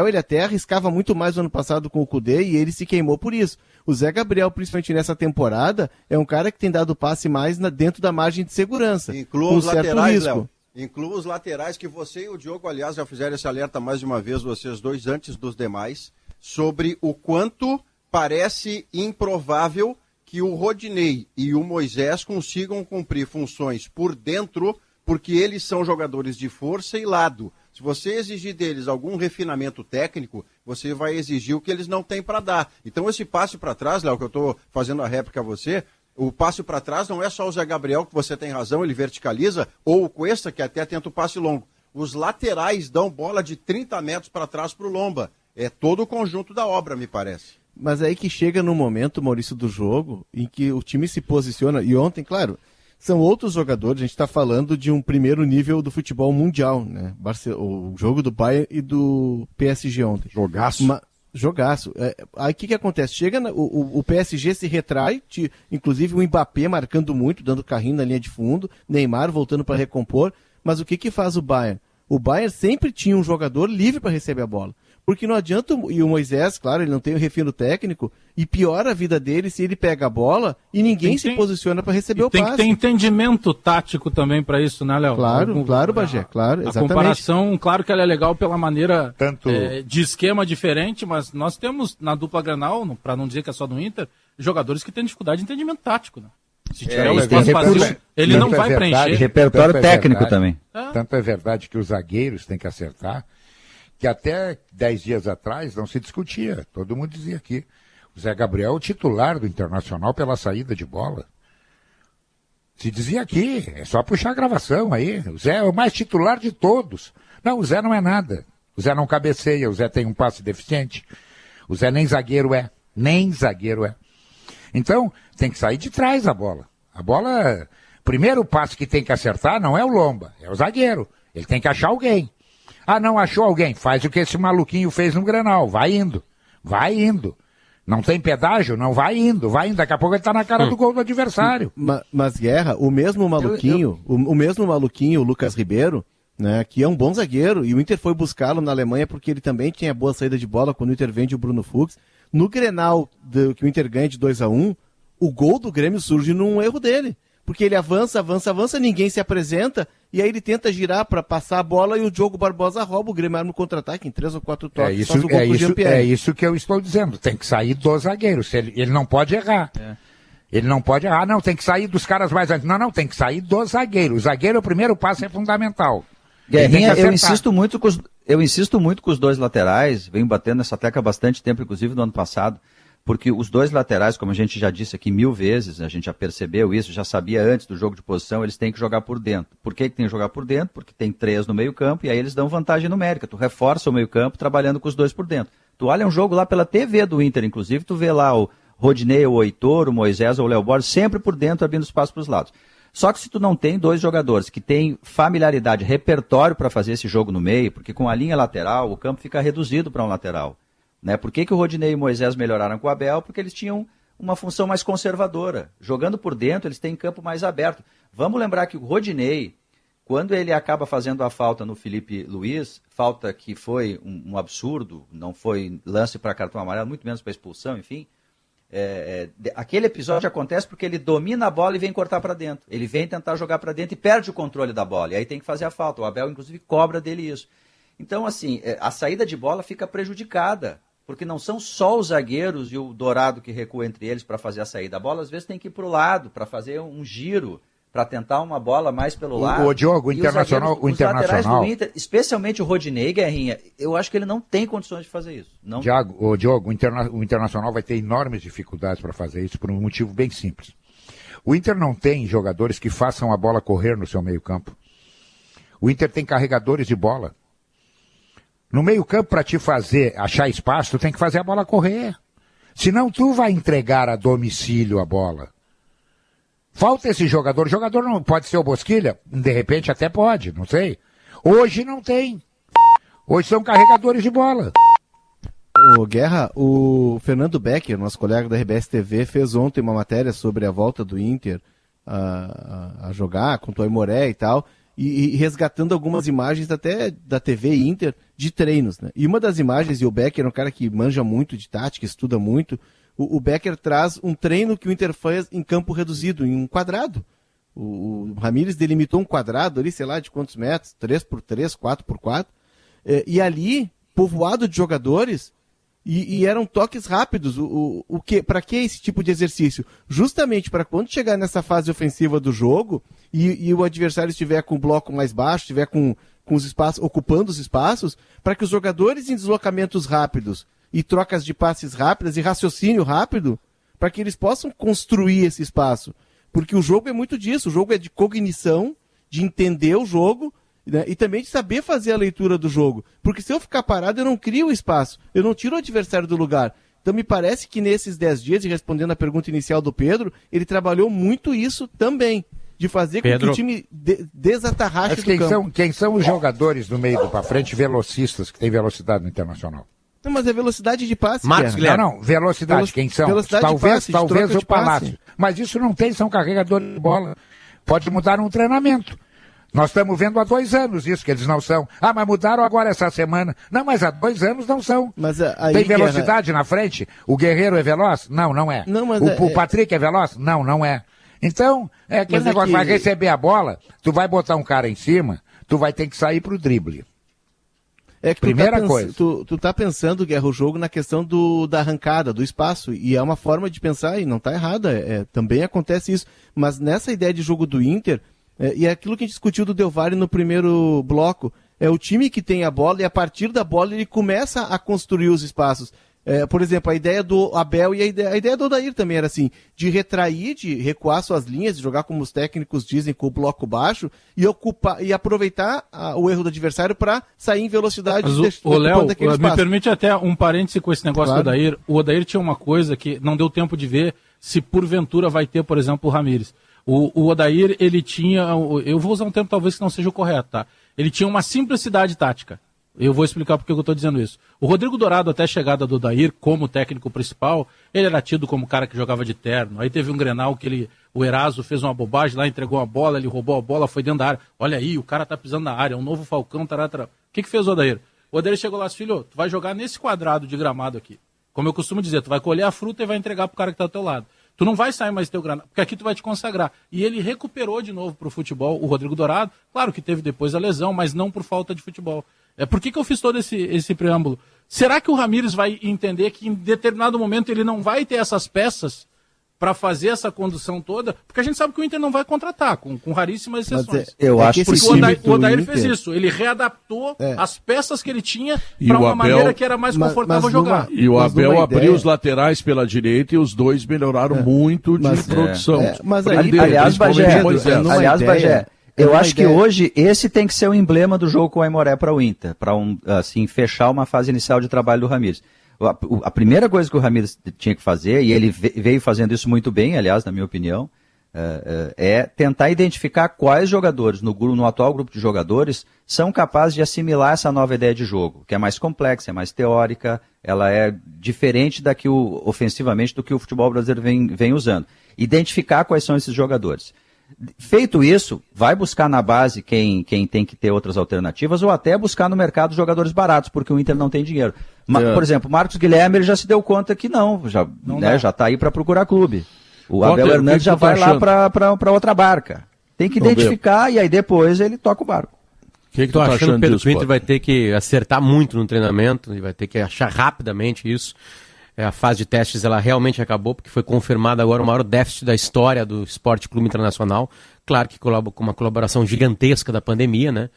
ele até arriscava muito mais no ano passado com o Cudê e ele se queimou por isso. O Zé Gabriel, principalmente nessa temporada, é um cara que tem dado passe mais dentro da margem de segurança. Inclua os laterais, Léo. Inclua os laterais, que você e o Diogo, aliás, já fizeram esse alerta mais de uma vez, vocês dois, antes dos demais, sobre o quanto parece improvável que o Rodinei e o Moisés consigam cumprir funções por dentro, porque eles são jogadores de força e lado. Se você exigir deles algum refinamento técnico, você vai exigir o que eles não têm para dar. Então esse passe para trás, Léo, que eu estou fazendo a réplica a você, o passe para trás não é só o Zé Gabriel, que você tem razão, ele verticaliza, ou o Cuesta, que até tenta o passe longo. Os laterais dão bola de 30 metros para trás para o Lomba. É todo o conjunto da obra, me parece. Mas aí que chega no momento, Maurício, do jogo, em que o time se posiciona, e ontem, claro, são outros jogadores, a gente está falando de um primeiro nível do futebol mundial, né? O jogo do Bayern e do PSG ontem. Jogaço. Aí o que acontece? Chega o PSG se retrai, inclusive o Mbappé marcando muito, dando carrinho na linha de fundo, Neymar voltando para recompor, mas o que faz o Bayern? O Bayern sempre tinha um jogador livre para receber a bola. Porque não adianta, e o Moisés, claro, ele não tem o refino técnico, e piora a vida dele se ele pega a bola e ninguém se posiciona para receber o passe. Tem que ter entendimento tático também para isso, né, Léo? Claro, Bagé, claro, exatamente. A comparação, claro que ela é legal pela maneira de esquema diferente, mas nós temos na dupla Grenal, para não dizer que é só do Inter, jogadores que têm dificuldade de entendimento tático, né? Se tiver um espaço vazio, ele não vai preencher. Repertório técnico também. Tanto é verdade que os zagueiros têm que acertar, que até 10 dias atrás não se discutia. Todo mundo dizia aqui. O Zé Gabriel é o titular do Internacional pela saída de bola. Se dizia aqui, é só puxar a gravação aí. O Zé é o mais titular de todos. Não, o Zé não é nada. O Zé não cabeceia, o Zé tem um passe deficiente. O Zé nem zagueiro é. Então, tem que sair de trás a bola. A bola, primeiro passe que tem que acertar não é o Lomba, é o zagueiro. Ele tem que achar alguém. Ah, não achou alguém? Faz o que esse maluquinho fez no Grenal. Vai indo. Não tem pedágio? Não, vai indo. Daqui a pouco ele tá na cara do gol do adversário. Mas Guerra, o mesmo maluquinho, o Lucas Ribeiro, né, que é um bom zagueiro, e o Inter foi buscá-lo na Alemanha porque ele também tinha boa saída de bola quando o Inter vende o Bruno Fux. No Grenal, que o Inter ganha de 2-1, o gol do Grêmio surge num erro dele. Porque ele avança, ninguém se apresenta, e aí ele tenta girar para passar a bola e o Diogo Barbosa rouba, o Grêmio arma o contra-ataque em 3 ou 4 toques. É isso que eu estou dizendo, tem que sair dos zagueiros, ele não pode errar. Ele não pode errar, não, tem que sair dos caras mais antes. Não, tem que sair do zagueiro. O zagueiro, o primeiro passo é fundamental. Guerrinha, eu insisto muito com os dois laterais, venho batendo nessa tecla há bastante tempo, inclusive no ano passado, porque os dois laterais, como a gente já disse aqui 1000 vezes, a gente já percebeu isso, já sabia antes do jogo de posição, eles têm que jogar por dentro. Por que tem que jogar por dentro? Porque tem 3 no meio-campo e aí eles dão vantagem numérica. Tu reforça o meio-campo trabalhando com os 2 por dentro. Tu olha um jogo lá pela TV do Inter, inclusive, tu vê lá o Rodinei, o Heitor, o Moisés ou o Léo Borges sempre por dentro, abrindo espaço para os lados. Só que se tu não tem 2 jogadores que têm familiaridade, repertório para fazer esse jogo no meio, porque com a linha lateral o campo fica reduzido para um lateral. Né? Por que o Rodinei e o Moisés melhoraram com o Abel? Porque eles tinham uma função mais conservadora. Jogando por dentro, eles têm campo mais aberto. Vamos lembrar que o Rodinei, quando ele acaba fazendo a falta no Felipe Luiz, falta que foi um absurdo, não foi lance para cartão amarelo, muito menos para expulsão, enfim. Aquele episódio acontece porque ele domina a bola e vem cortar para dentro. Ele vem tentar jogar para dentro e perde o controle da bola. E aí tem que fazer a falta. O Abel, inclusive, cobra dele isso. Então, assim, a saída de bola fica prejudicada. Porque não são só os zagueiros e o Dourado que recua entre eles para fazer a saída. A bola, às vezes, tem que ir para o lado, para fazer um giro, para tentar uma bola mais pelo lado. O Diogo, o Internacional... Os laterais do Inter, especialmente o Rodinei, Guerrinha, eu acho que ele não tem condições de fazer isso. Não... Diogo, o Internacional vai ter enormes dificuldades para fazer isso por um motivo bem simples. O Inter não tem jogadores que façam a bola correr no seu meio-campo. O Inter tem carregadores de bola. No meio-campo, para te achar espaço, tu tem que fazer a bola correr. Senão tu vai entregar a domicílio a bola. Falta esse jogador. O jogador não pode ser o Bosquilha? De repente até pode, não sei. Hoje não tem. Hoje são carregadores de bola. Ô, Guerra, o Fernando Becker, nosso colega da RBS TV, fez ontem uma matéria sobre a volta do Inter a jogar contra o Aimoré e tal, e resgatando algumas imagens até da TV Inter de treinos, né? E uma das imagens, e o Becker é um cara que manja muito de tática, estuda muito, o Becker traz um treino que o Inter faz em campo reduzido, em um quadrado. O Ramírez delimitou um quadrado ali, sei lá de quantos metros, 3x3, 4x4, e ali, povoado de jogadores, e eram toques rápidos. Para que esse tipo de exercício? Justamente para quando chegar nessa fase ofensiva do jogo e o adversário estiver com o bloco mais baixo, estiver com os espaços, ocupando os espaços, para que os jogadores em deslocamentos rápidos e trocas de passes rápidas e raciocínio rápido, para que eles possam construir esse espaço. Porque o jogo é muito disso, o jogo é de cognição, de entender o jogo, né, e também de saber fazer a leitura do jogo. Porque se eu ficar parado, eu não crio espaço, eu não tiro o adversário do lugar. Então me parece que nesses 10 dias, e respondendo a pergunta inicial do Pedro, ele trabalhou muito isso também, de fazer com que o time desatarrache do campo. Quem são os jogadores do meio para frente, velocistas, que tem velocidade no Internacional? Não, mas é velocidade de passe. Marcos Guilherme. Não, velocidade, quem são? Talvez o Palácio. Mas isso não tem, são carregadores de bola. Pode mudar um treinamento. Nós estamos vendo há 2 anos isso, que eles não são. Ah, mas mudaram agora essa semana. Não, mas há 2 anos não são. Mas aí, tem velocidade na frente? O Guerreiro é veloz? Não é. Não, mas o Patrick é veloz? Não é. Então, aquele negócio, vai receber a bola, tu vai botar um cara em cima, tu vai ter que sair pro drible. Primeira coisa. Tu tá pensando, Guerra, o jogo na questão da arrancada, do espaço, e é uma forma de pensar, e não tá errada, também acontece isso. Mas nessa ideia de jogo do Inter, e é aquilo que a gente discutiu do Del Valle no primeiro bloco, é o time que tem a bola e a partir da bola ele começa a construir os espaços. Por exemplo, a ideia do Abel e a ideia do Odair também era assim, de retrair, de recuar suas linhas, de jogar como os técnicos dizem, com o bloco baixo e aproveitar o erro do adversário para sair em velocidade. Mas o Léo, me permite até um parêntese com esse negócio, claro. Do Odair. O Odair tinha uma coisa que não deu tempo de ver se porventura vai ter, por exemplo, o Ramírez. O Odair, ele tinha, eu vou usar um termo talvez que não seja o correto, tá? Ele tinha uma simplicidade tática. Eu vou explicar por que eu estou dizendo isso. O Rodrigo Dourado, até a chegada do Odair como técnico principal, ele era tido como cara que jogava de terno. Aí teve um Grenal que o Eraso fez uma bobagem lá, entregou a bola, ele roubou a bola, foi dentro da área. Olha aí, o cara tá pisando na área, é um novo Falcão, tará. O que fez o Odair? O Odair chegou lá e disse, filho, tu vai jogar nesse quadrado de gramado aqui. Como eu costumo dizer, tu vai colher a fruta e vai entregar pro cara que tá ao teu lado. Tu não vai sair mais do teu granado, porque aqui tu vai te consagrar. E ele recuperou de novo pro futebol o Rodrigo Dourado. Claro que teve depois a lesão, mas não por falta de futebol. Por que eu fiz todo esse preâmbulo? Será que o Ramírez vai entender que em determinado momento ele não vai ter essas peças para fazer essa condução toda? Porque a gente sabe que o Inter não vai contratar, com raríssimas exceções. Eu acho que o Odair fez isso. Ele readaptou as peças que ele tinha para uma maneira que era mais confortável jogar. E o Abel abriu os laterais pela direita e os dois melhoraram muito de produção. Mas aí, aliás, Bagé, eu acho que hoje esse tem que ser o emblema do jogo com o Aimoré para o Inter, para assim, fechar uma fase inicial de trabalho do Ramírez. A primeira coisa que o Ramírez tinha que fazer, e ele veio fazendo isso muito bem, aliás, na minha opinião, é tentar identificar quais jogadores no atual grupo de jogadores são capazes de assimilar essa nova ideia de jogo, que é mais complexa, é mais teórica, ela é diferente ofensivamente do que o futebol brasileiro vem usando. Identificar quais são esses jogadores. Feito isso, vai buscar na base quem tem que ter outras alternativas ou até buscar no mercado jogadores baratos, porque o Inter não tem dinheiro. Por exemplo, Marcos Guilherme ele já se deu conta que já está aí para procurar clube. O Abel Hernandes já vai lá para outra barca. Tem que identificar e aí depois ele toca o barco. O que tu tá achando, Pedro, que o Inter vai ter que acertar muito no treinamento e vai ter que achar rapidamente isso? A fase de testes ela realmente acabou, porque foi confirmado agora o maior déficit da história do Esporte Clube Internacional. Claro que com uma colaboração gigantesca da pandemia, né?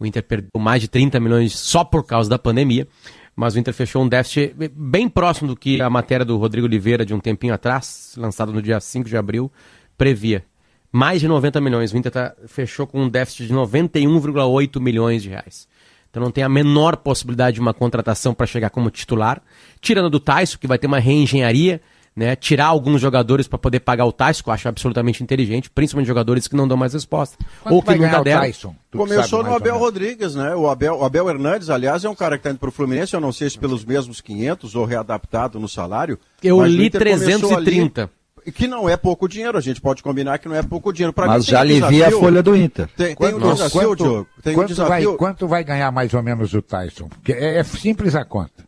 O Inter perdeu mais de 30 milhões só por causa da pandemia, mas o Inter fechou um déficit bem próximo do que a matéria do Rodrigo Oliveira de um tempinho atrás, lançada no dia 5 de abril, previa. Mais de 90 milhões. O Inter fechou com um déficit de 91,8 milhões de reais. Então não tem a menor possibilidade de uma contratação para chegar como titular. Tirando do Tyson, que vai ter uma reengenharia, né? Tirar alguns jogadores para poder pagar o Tyson, que eu acho absolutamente inteligente, principalmente jogadores que não dão mais resposta. Quanto ou que nunca deram. Começou no Abel Rodrigues, né? O Abel Hernandes, aliás, é um cara que está indo para o Fluminense, eu não sei se pelos mesmos 500 ou readaptado no salário. Eu li 330. Que não é pouco dinheiro, a gente pode combinar que não é pouco dinheiro. Mas já alivia a folha do Inter. Tem um desafio, Diogo. Quanto vai ganhar mais ou menos o Tyson? Porque é simples a conta.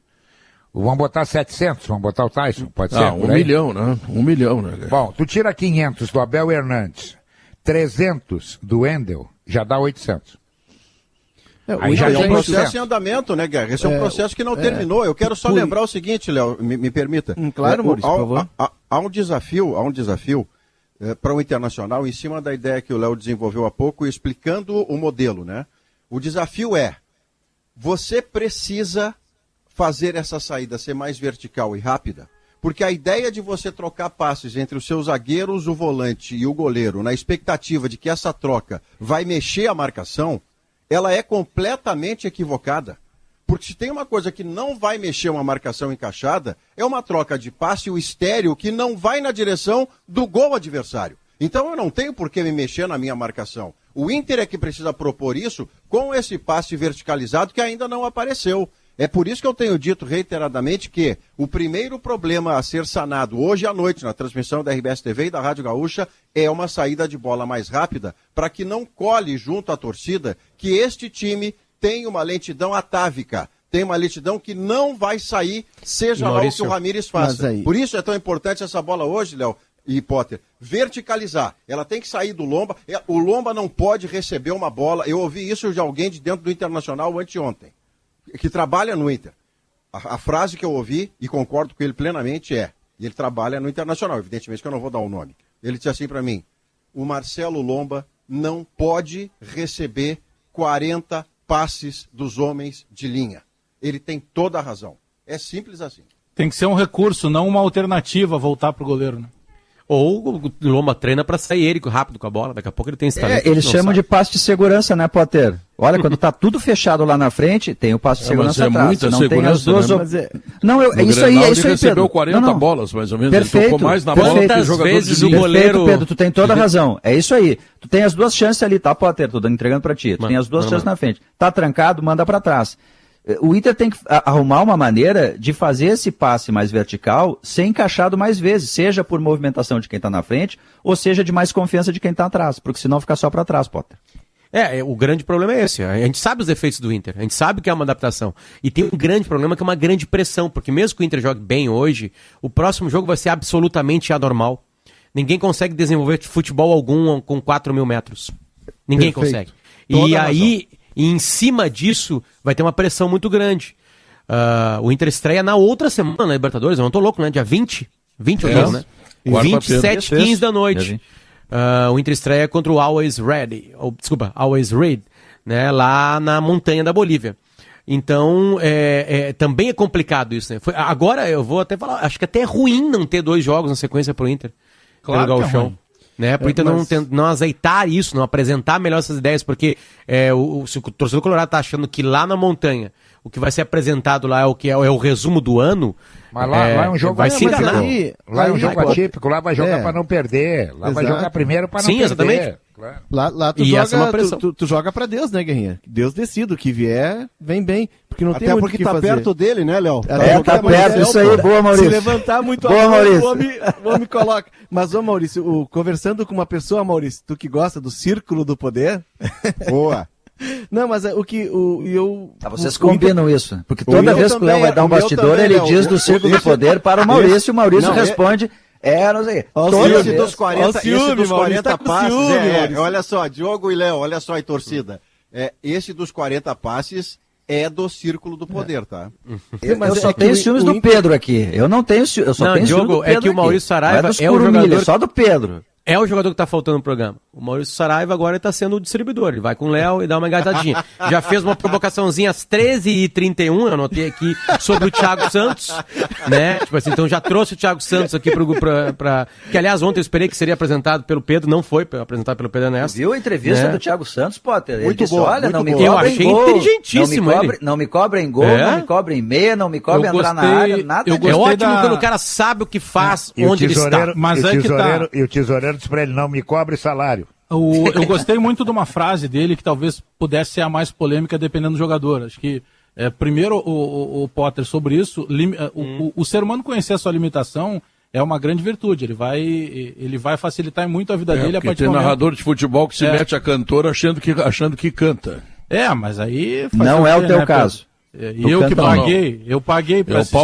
Vamos botar 700, vamos botar o Tyson, pode ser? 1 milhão, né? 1 milhão, né? Bom, tu tira 500 do Abel Hernandes, 300 do Wendel, já dá 800. Aí já é um processo em andamento, né, Guerra? Esse é um processo que não terminou. Eu quero só lembrar o seguinte, Léo, me permita. Claro, Maurício, por favor. Há um desafio para o Internacional em cima da ideia que o Léo desenvolveu há pouco, explicando o modelo, né? O desafio é, você precisa fazer essa saída ser mais vertical e rápida, porque a ideia de você trocar passes entre os seus zagueiros, o volante e o goleiro, na expectativa de que essa troca vai mexer a marcação, ela é completamente equivocada. Porque se tem uma coisa que não vai mexer uma marcação encaixada, é uma troca de passe o estéreo que não vai na direção do gol adversário. Então eu não tenho por que me mexer na minha marcação. O Inter é que precisa propor isso com esse passe verticalizado que ainda não apareceu. É por isso que eu tenho dito reiteradamente que o primeiro problema a ser sanado hoje à noite na transmissão da RBS TV e da Rádio Gaúcha é uma saída de bola mais rápida para que não cole junto à torcida que este time tem uma lentidão atávica, tem uma lentidão que não vai sair, seja Maurício, lá o que o Ramires faça. Por isso é tão importante essa bola hoje, Léo e Potter, verticalizar. Ela tem que sair do Lomba. O Lomba não pode receber uma bola. Eu ouvi isso de alguém de dentro do Internacional anteontem, que trabalha no Inter. A frase que eu ouvi, e concordo com ele plenamente, e ele trabalha no Internacional, evidentemente que eu não vou dar o nome. Ele disse assim para mim, o Marcelo Lomba não pode receber 40 passes dos homens de linha. Ele tem toda a razão. É simples assim. Tem que ser um recurso, não uma alternativa voltar pro goleiro, né? Ou o Lomba treina para sair ele rápido com a bola, daqui a pouco ele tem esse talento. Eles chamam de passe de segurança, né, Potter? Olha, quando tá tudo fechado lá na frente, tem o passe de segurança atrás. Muita não segurança, tem as duas... Né? Isso aí, Pedro. Recebeu 40 bolas, mais ou menos. Perfeito, ele tocou mais na bola que o jogador vezes de o goleiro... Pedro, tu tem toda a razão. É isso aí. Tu tem as duas chances ali, tá, Potter? Tô entregando pra ti. Tu tem as duas chances na frente. Tá trancado, manda pra trás. O Inter tem que arrumar uma maneira de fazer esse passe mais vertical ser encaixado mais vezes, seja por movimentação de quem está na frente, ou seja de mais confiança de quem está atrás, porque senão fica só para trás, Potter. O grande problema é esse. A gente sabe os defeitos do Inter, a gente sabe que é uma adaptação. E tem um grande problema que é uma grande pressão, porque mesmo que o Inter jogue bem hoje, o próximo jogo vai ser absolutamente anormal. Ninguém consegue desenvolver futebol algum com 4 mil metros. Ninguém consegue. E aí... E em cima disso, vai ter uma pressão muito grande. O Inter estreia na outra semana na Libertadores, eu não tô louco, né? Dia 20? 20 ou não, né? 27, 15 da noite. O Inter estreia contra o Always Red, né? Lá na montanha da Bolívia. Então, também é complicado isso, né? Agora, eu vou até falar, acho que até é ruim não ter 2 jogos na sequência pro Inter. Claro que é ruim. né? Pro Inter não azeitar isso, não apresentar melhor essas ideias, porque se o torcedor colorado tá achando que lá na montanha o que vai ser apresentado lá é o resumo do ano. Mas lá é um jogo atípico. Lá é um jogo atípico, lá vai jogar para não perder. Lá vai jogar primeiro para não perder. Sim, exatamente. Claro. Lá tu joga pra Deus, né, Guerrinha? Deus decide, o que vier, vem bem. Porque não tem muito porque tá fazer. Perto dele, né, Léo? Tá perto, isso aí, boa, Maurício. Se levantar muito boa, Maurício. O homem coloca. Mas, ô Maurício, conversando com uma pessoa, Maurício, tu que gosta do círculo do poder. Boa. Não, mas vocês combinam isso. Porque toda vez que o Léo vai dar um bastidor, ele diz do círculo do poder para o Maurício, e o Maurício responde... não sei. Esse dos 40 passes. Olha só, Diogo e Léo, olha só aí, torcida. Esse dos 40 passes é do Círculo do Poder, tá? Mas eu só tenho ciúmes do Pedro aqui. Eu não tenho ciúmes. Eu só tenho ciúmes do Pedro. É que o Maurício Saraiva é o jogador. Só do Pedro. É o jogador que tá faltando no programa. O Maurício Saraiva agora está sendo o distribuidor. Ele vai com o Léo e dá uma engatadinha. Já fez uma provocaçãozinha às 13h31, eu anotei aqui, sobre o Thiago Santos, né? Tipo assim, então já trouxe o Thiago Santos aqui pra... Que, aliás, ontem eu esperei que seria apresentado pelo Pedro, não foi apresentado pelo Pedro Ernesto. Viu a entrevista do Thiago Santos, Potter? Ele muito disse, bom, olha, não me cobrem gol. Eu achei inteligentíssimo não me cobrem gol, não me cobrem meia, não me cobrem entrar na área, nada. É ótimo quando o cara sabe o que faz, onde ele está. Mas e o tesoureiro disse pra ele, não me cobre salário. Eu gostei muito de uma frase dele que talvez pudesse ser a mais polêmica dependendo do jogador. Acho que, primeiro, o Potter, sobre isso, o ser humano conhecer a sua limitação é uma grande virtude. Ele vai facilitar muito a vida dele a partir do momento. Tem narrador de futebol que se mete a cantor achando que canta. Mas aí... Não é o teu caso. E eu paguei pra assistir. É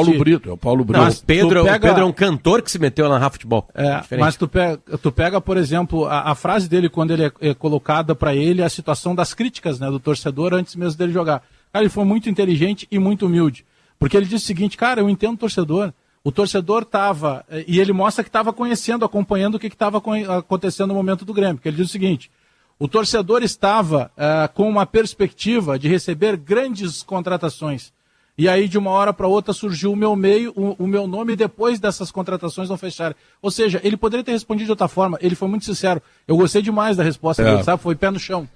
o Paulo Brito. Mas o Pedro é um cantor que se meteu a narrar futebol. Mas tu pega, por exemplo, a frase dele quando ele é colocada pra ele, a situação das críticas, né, do torcedor antes mesmo dele jogar. Cara, ele foi muito inteligente e muito humilde. Porque ele disse o seguinte, cara, eu entendo o torcedor. O torcedor estava, e ele mostra que estava conhecendo, acompanhando o que estava acontecendo no momento do Grêmio. Porque ele diz o seguinte... O torcedor estava com uma perspectiva de receber grandes contratações. E aí, de uma hora para outra, surgiu o meu nome depois dessas contratações não fecharem. Ou seja, ele poderia ter respondido de outra forma. Ele foi muito sincero. Eu gostei demais da resposta dele, sabe? Foi pé no chão.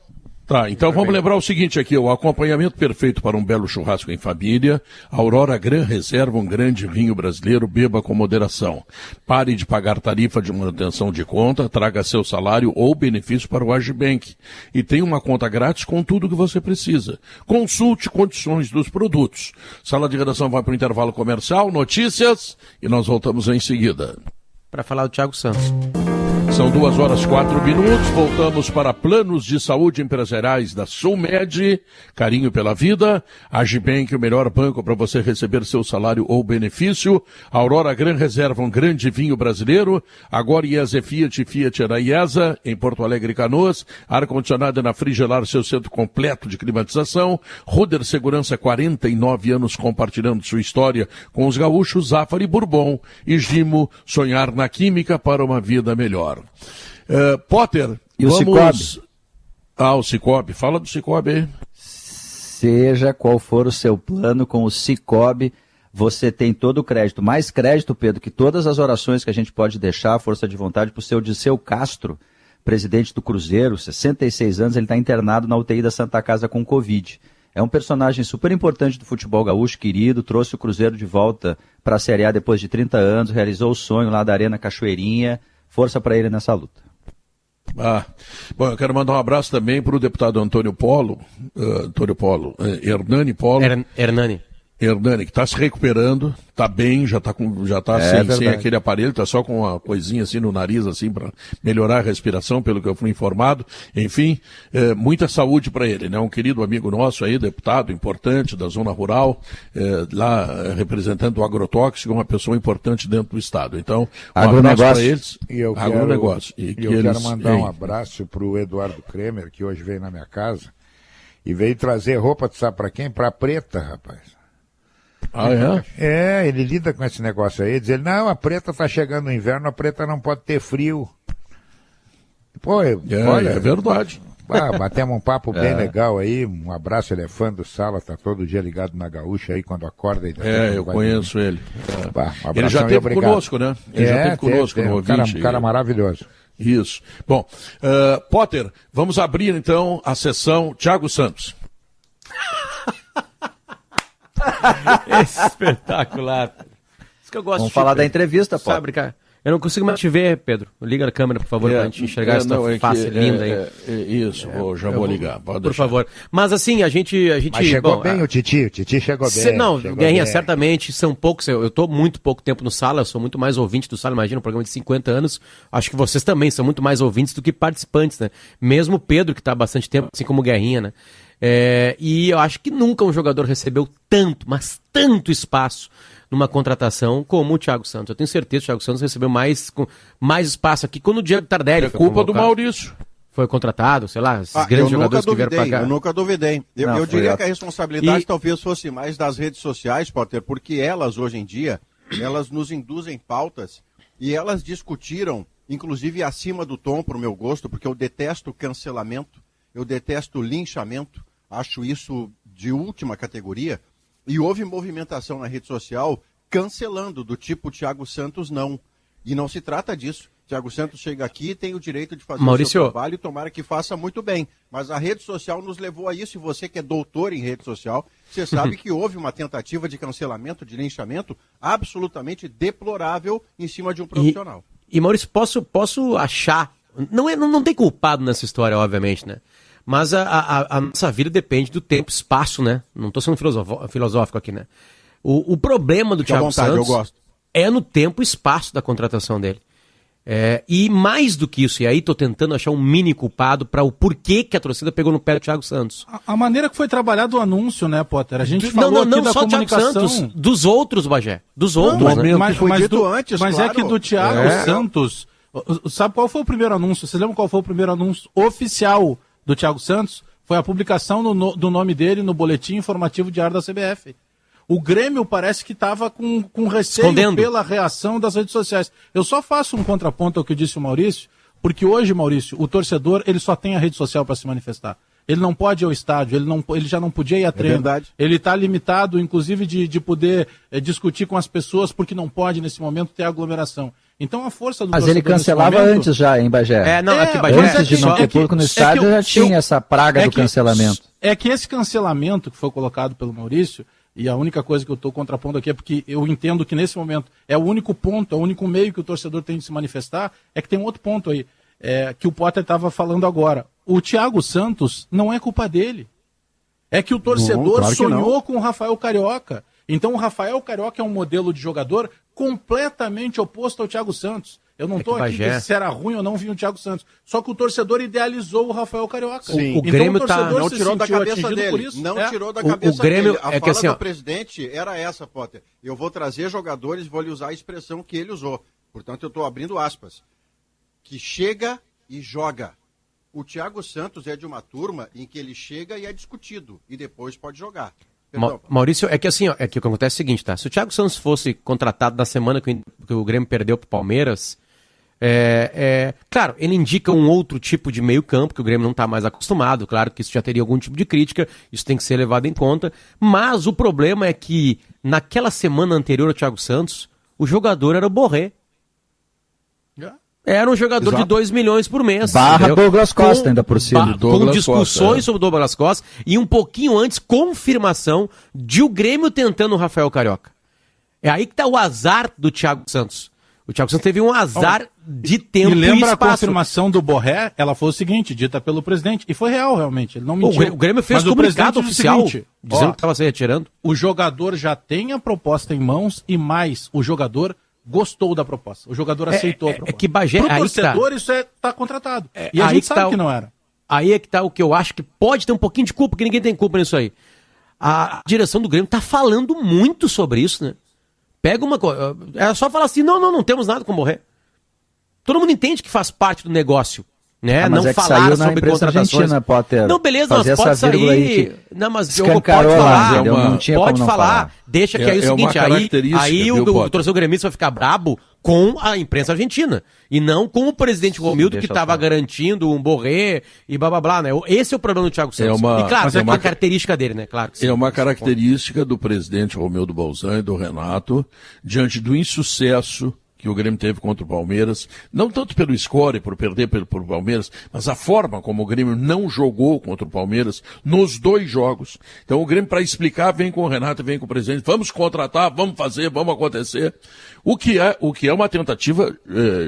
Tá, então vamos lembrar o seguinte aqui, o acompanhamento perfeito para um belo churrasco em família, Aurora Gran Reserva, um grande vinho brasileiro, beba com moderação. Pare de pagar tarifa de manutenção de conta, traga seu salário ou benefício para o Agibank. E tem uma conta grátis com tudo que você precisa. Consulte condições dos produtos. Sala de redação vai para o intervalo comercial, notícias, e nós voltamos em seguida. Para falar do Thiago Santos. São 2h04, voltamos para planos de saúde empresariais da Sulmed, carinho pela vida, Agibank, o melhor banco para você receber seu salário ou benefício, Aurora Gran Reserva, um grande vinho brasileiro, agora IESA Fiat, Fiat era IESA, em Porto Alegre e Canoas, ar-condicionado na Frigelar, seu centro completo de climatização, Ruder Segurança, 49 anos compartilhando sua história com os gaúchos, Zafari e Bourbon, e Gimo, sonhar na química para uma vida melhor. Potter, e o Cicobi? O Cicobi. Fala do Cicobi aí. Seja qual for o seu plano com o Cicobi, você tem todo o crédito. Mais crédito, Pedro, que todas as orações que a gente pode deixar, força de vontade, para o seu Disseu Castro, presidente do Cruzeiro, 66 anos, ele está internado na UTI da Santa Casa com Covid. É um personagem super importante do futebol gaúcho, querido, trouxe o Cruzeiro de volta para a Série A depois de 30 anos, realizou o sonho lá da Arena Cachoeirinha. Força para ele nessa luta. Bom, eu quero mandar um abraço também para o deputado Hernani, que está se recuperando, está bem, já está sem aquele aparelho, está só com uma coisinha assim no nariz, assim, para melhorar a respiração, pelo que eu fui informado. Enfim, muita saúde para ele, né? Um querido amigo nosso aí, deputado importante da zona rural, lá representando o agrotóxico, uma pessoa importante dentro do estado. Então, abraço para eles. Agronegócio. Eu quero mandar um abraço para o Eduardo Kremer, que hoje veio na minha casa, e veio trazer roupa, tu sabe para quem? Para a Preta, rapaz. Ele lida com esse negócio aí, diz ele, não, a Preta tá chegando no inverno, a Preta não pode ter frio. Pô, olha, é verdade. Batemos um papo bem legal aí, um abraço, ele é fã do Sala, tá todo dia ligado na Gaúcha aí, quando acorda. Eu conheço ele. Um ele já esteve conosco, né? Ele já esteve conosco no ouvinte. Um cara maravilhoso. Isso. Bom, Potter, vamos abrir então a sessão Thiago Santos. Espetacular. Isso que eu gosto. Vamos falar da entrevista, Potter. Sabe, cara? Eu não consigo mais te ver, Pedro. Liga a câmera, por favor, pra gente enxergar essa face linda aí. Isso, vou ligar. Por favor. Mas assim, a gente Mas chegou bem o Titi chegou bem. Não, Guerrinha, certamente são poucos. Eu tô muito pouco tempo no Sala, eu sou muito mais ouvinte do Sala, imagina, um programa de 50 anos. Acho que vocês também são muito mais ouvintes do que participantes, né? Mesmo o Pedro, que tá há bastante tempo, assim como o Guerrinha, né? E eu acho que nunca um jogador recebeu tanto, mas tanto espaço numa contratação como o Thiago Santos. Eu tenho certeza que o Thiago Santos recebeu mais espaço aqui quando o Diego Tardelli. É culpa do Maurício. Foi contratado, sei lá, esses grandes jogadores que vieram pra cá. Eu nunca duvidei. Eu diria que a responsabilidade talvez fosse mais das redes sociais, Potter, porque elas, hoje em dia, elas nos induzem pautas e elas discutiram, inclusive acima do tom, para o meu gosto, porque eu detesto cancelamento, eu detesto linchamento, acho isso de última categoria. E houve movimentação na rede social cancelando, do tipo Thiago Santos não. E não se trata disso. Thiago Santos chega aqui e tem o direito de fazer o seu trabalho e tomara que faça muito bem. Mas a rede social nos levou a isso, e você que é doutor em rede social, você sabe que houve uma tentativa de cancelamento, de linchamento absolutamente deplorável em cima de um profissional. E Maurício, posso achar, não tem culpado nessa história, obviamente, né? Mas a nossa vida depende do tempo e espaço, né? Não estou sendo filosófico aqui, né? O problema do Thiago Santos é no tempo e espaço da contratação dele. E mais do que isso, e aí estou tentando achar um mini culpado para o porquê que a torcida pegou no pé do Thiago Santos. A maneira que foi trabalhado o anúncio, né, Potter? A gente falou aqui da só comunicação... Thiago Santos, dos outros, Bagé. Dos outros, né? Mas é que do Thiago Santos... Sabe qual foi o primeiro anúncio? Você lembra qual foi o primeiro anúncio oficial do Thiago Santos? Foi a publicação do nome dele no boletim informativo diário da CBF. O Grêmio parece que estava com receio pela reação das redes sociais. Eu só faço um contraponto ao que disse o Maurício, porque hoje, Maurício, o torcedor ele só tem a rede social para se manifestar. Ele não pode ir ao estádio, ele já não podia ir a treino. Ele está limitado, inclusive, de poder discutir com as pessoas, porque não pode, nesse momento, ter aglomeração. Então a força do Mas ele cancelava antes já, hein, Bagé? Antes de não ter público no estádio já tinha essa praga do cancelamento. É que esse cancelamento que foi colocado pelo Maurício, e a única coisa que eu estou contrapondo aqui é porque eu entendo que nesse momento é o único ponto, é o único meio que o torcedor tem de se manifestar, é que tem um outro ponto aí, que o Potter estava falando agora. O Thiago Santos não é culpa dele. É que o torcedor sonhou com o Rafael Carioca. Então o Rafael Carioca é um modelo de jogador completamente oposto ao Thiago Santos. Eu não estou aqui se era ruim ou não vir o Thiago Santos. Só que o torcedor idealizou o Rafael Carioca. O Grêmio não tirou da cabeça dele. Não tirou da cabeça dele. A fala do presidente era essa, Potter. Eu vou trazer jogadores, vou lhe usar a expressão que ele usou. Portanto, eu estou abrindo aspas. Que chega e joga. O Thiago Santos é de uma turma em que ele chega e é discutido. E depois pode jogar. Maurício, é que assim, é que o que acontece é o seguinte, tá? Se o Thiago Santos fosse contratado na semana que o Grêmio perdeu pro Palmeiras, claro, ele indica um outro tipo de meio campo, que o Grêmio não está mais acostumado, claro que isso já teria algum tipo de crítica, isso tem que ser levado em conta, mas o problema é que naquela semana anterior ao Thiago Santos, o jogador era o Borré. Era um jogador de 2 milhões por mês. Douglas Costa ainda por cima. Com discussões sobre o Douglas Costa e um pouquinho antes, confirmação de o Grêmio tentando o Rafael Carioca. É aí que está o azar do Thiago Santos. O Thiago Santos teve um azar de tempo e espaço. A confirmação do Borré, ela foi o seguinte, dita pelo presidente, e foi real realmente, ele não mentiu. O Grêmio fez comunicado oficial dizendo que estava se retirando. O jogador já tem a proposta em mãos e mais, o jogador gostou da proposta. O jogador aceitou a proposta. Que Bagé, pro torcedor isso está contratado. E a gente sabe que não era. Aí é que está o que eu acho que pode ter um pouquinho de culpa, porque ninguém tem culpa nisso aí. A direção do Grêmio está falando muito sobre isso, né? Pega uma coisa. É só falar assim, não temos nada com o Borré. Todo mundo entende que faz parte do negócio. Né? Não falar sobre contratações. Potter, não, beleza, mas pode sair. Não, mas pode falar. Pode falar. Deixa que aí é o seguinte, aí o torcedor gremista vai ficar brabo com a imprensa argentina. E não com o presidente Romildo, que estava garantindo um Borré e blá blá blá, né? Esse é o problema do Thiago Santos. E claro, é uma característica dele, né? Claro que sim. É uma característica do presidente Romildo Bolzan e do Renato, diante do insucesso que o Grêmio teve contra o Palmeiras, não tanto pelo score, por perder pelo Palmeiras, mas a forma como o Grêmio não jogou contra o Palmeiras nos 2 jogos. Então o Grêmio, para explicar, vem com o Renato, vem com o presidente, vamos contratar, vamos fazer, vamos acontecer. O que é uma tentativa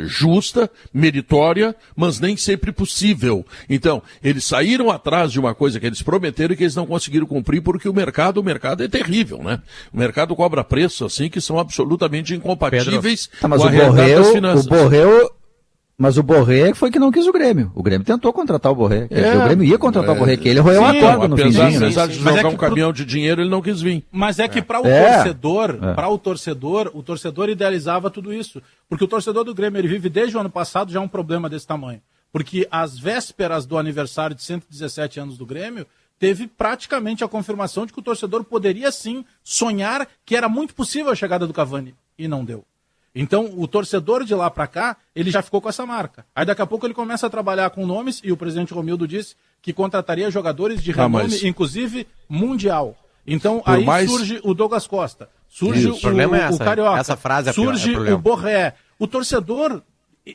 justa, meritória, mas nem sempre possível. Então, eles saíram atrás de uma coisa que eles prometeram e que eles não conseguiram cumprir, porque o mercado é terrível, né? O mercado cobra preços assim que são absolutamente incompatíveis. Mas o Borré, mas o Borré foi que não quis o Grêmio. O Grêmio tentou contratar o Borré. O Grêmio ia contratar o Borré, que ele roeu a corda no finzinho. Apesar de jogar um caminhão de dinheiro, ele não quis vir. Mas é que para o torcedor idealizava tudo isso. Porque o torcedor do Grêmio, ele vive desde o ano passado já um problema desse tamanho. Porque às vésperas do aniversário de 117 anos do Grêmio, teve praticamente a confirmação de que o torcedor poderia sim sonhar que era muito possível a chegada do Cavani. E não deu. Então, o torcedor de lá para cá, ele já ficou com essa marca. Aí daqui a pouco ele começa a trabalhar com nomes, e o presidente Romildo disse que contrataria jogadores de renome, inclusive mundial. Então, aí surge o Douglas Costa, surge o Carioca, essa frase surge o Borré. O torcedor,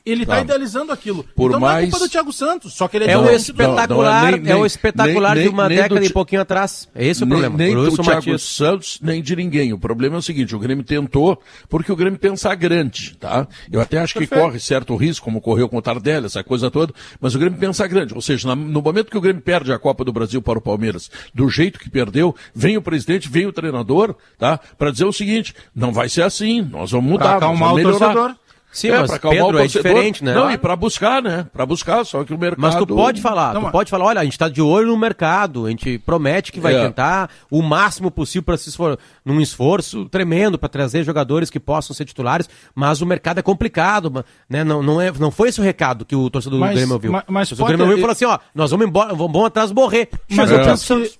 ele está idealizando aquilo. Então não é culpa do Thiago Santos, só que ele é o espetacular, o espetacular de uma década e pouquinho atrás. É esse o problema. Nem do Thiago Santos, nem de ninguém. O problema é o seguinte, o Grêmio tentou, porque o Grêmio pensa grande, tá? Eu até acho que corre certo risco, como ocorreu com o Tardelli, essa coisa toda, mas o Grêmio pensa grande. Ou seja, no momento que o Grêmio perde a Copa do Brasil para o Palmeiras, do jeito que perdeu, vem o presidente, vem o treinador, tá? Para dizer o seguinte, não vai ser assim, nós vamos mudar, nós vamos melhorar. Torcedor. Sim, mas Pedro, é diferente, né? Não, e para buscar, né? Para buscar, só que o mercado... Mas tu pode falar, olha, a gente tá de olho no mercado, a gente promete que vai tentar o máximo possível para se esforçar, num esforço tremendo para trazer jogadores que possam ser titulares, mas o mercado é complicado, né? Não foi esse o recado que o torcedor do Grêmio ouviu. Mas o Grêmio ouviu e falou assim, ó, nós vamos embora, vamos atrás do Borré.